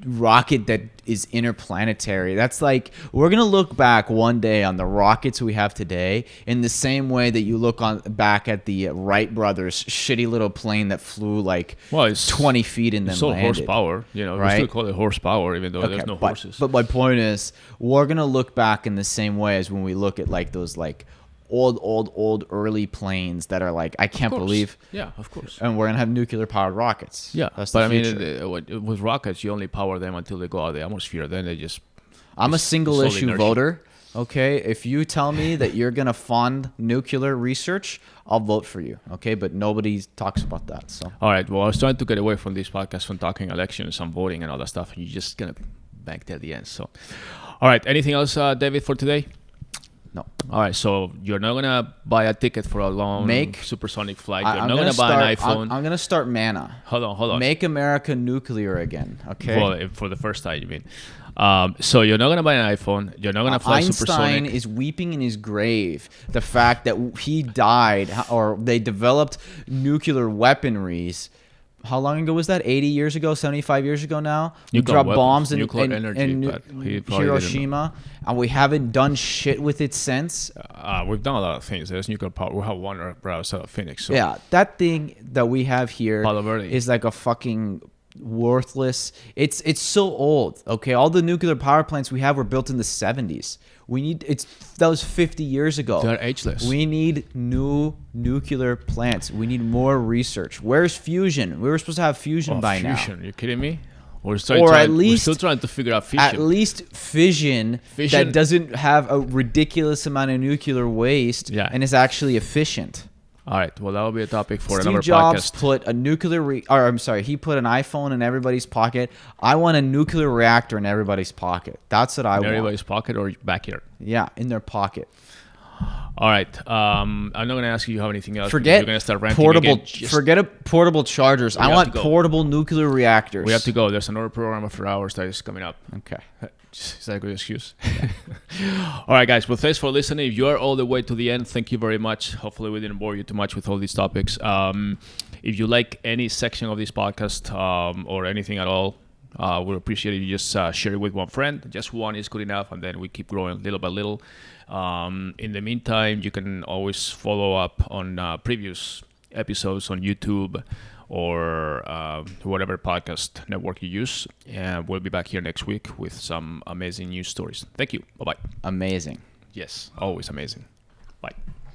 C: rocket that is interplanetary. That's like, we're gonna look back one day on the rockets we have today in the same way that you look back at the Wright brothers' shitty little plane that flew like 20 feet and then
B: still
C: landed.
B: Horsepower,
C: right?
B: We still call it horsepower, even though there's no horses.
C: But my point is, we're gonna look back in the same way as when we look at like those like old early planes that are like, I can't believe.
B: Yeah, of course.
C: And we're gonna have nuclear powered rockets.
B: Yeah,
C: that's
B: but
C: the
B: I
C: future.
B: mean, with rockets, you only power them until they go out of the atmosphere. Then they just.
C: I'm a single
B: solely
C: issue
B: inertia.
C: voter. Okay, if you tell me that you're gonna fund nuclear research, I'll vote for you. Okay, but nobody talks about that. So.
B: All right. Well, I was trying to get away from this podcast from talking elections and voting and all that stuff, and you're just gonna bank there at the end. So, all right. Anything else, David, for today?
C: No.
B: All right, so you're not gonna buy a ticket for a long supersonic flight. You're not gonna buy an iPhone.
C: I'm gonna start MANA.
B: Hold on.
C: Make America nuclear again. Okay.
B: Well, for the first time, you mean? So you're not gonna buy an iPhone. You're not gonna fly supersonic.
C: Einstein is weeping in his grave the fact that he died, or they developed nuclear weaponries. How long ago was that? 80 years ago? 75 years ago now? We dropped bombs in Hiroshima, and we haven't done shit with it since.
B: We've done a lot of things. There's nuclear power. We have one right outside of Phoenix. So.
C: Yeah, that thing that we have here
B: Palo Verde.
C: is like a fucking worthless. It's so old. Okay, all the nuclear power plants we have were built in the 70s. That was 50 years ago.
B: They're ageless.
C: We need new nuclear plants. We need more research. Where's fusion? We were supposed to have fusion by now.
B: Fusion? You kidding me? We're
C: Or
B: we're still trying to figure out fission.
C: At least fission that doesn't have a ridiculous amount of nuclear waste and is actually efficient.
B: All right. Well, that will be a topic for
C: Steve
B: another
C: Jobs
B: podcast.
C: put a he put an iPhone in everybody's pocket. I want a nuclear reactor in everybody's pocket. That's what I want.
B: In everybody's pocket or back here?
C: Yeah, in their pocket.
B: All right. I'm not going to ask you if you have anything else.
C: Forget
B: you're going to start ranting
C: portable.
B: again.
C: Forget portable chargers. I want portable nuclear reactors.
B: We have to go. There's another program after hours that is coming up.
C: Okay.
B: Is that a good excuse? All right, guys. Well, thanks for listening. If you are all the way to the end, thank you very much. Hopefully, we didn't bore you too much with all these topics. If you like any section of this podcast or anything at all, we'd appreciate if you just share it with one friend. Just one is good enough, and then we keep growing little by little. In the meantime, you can always follow up on previous episodes on YouTube or whatever podcast network you use. And we'll be back here next week with some amazing news stories. Thank you. Bye-bye.
C: Amazing.
B: Yes, always amazing. Bye.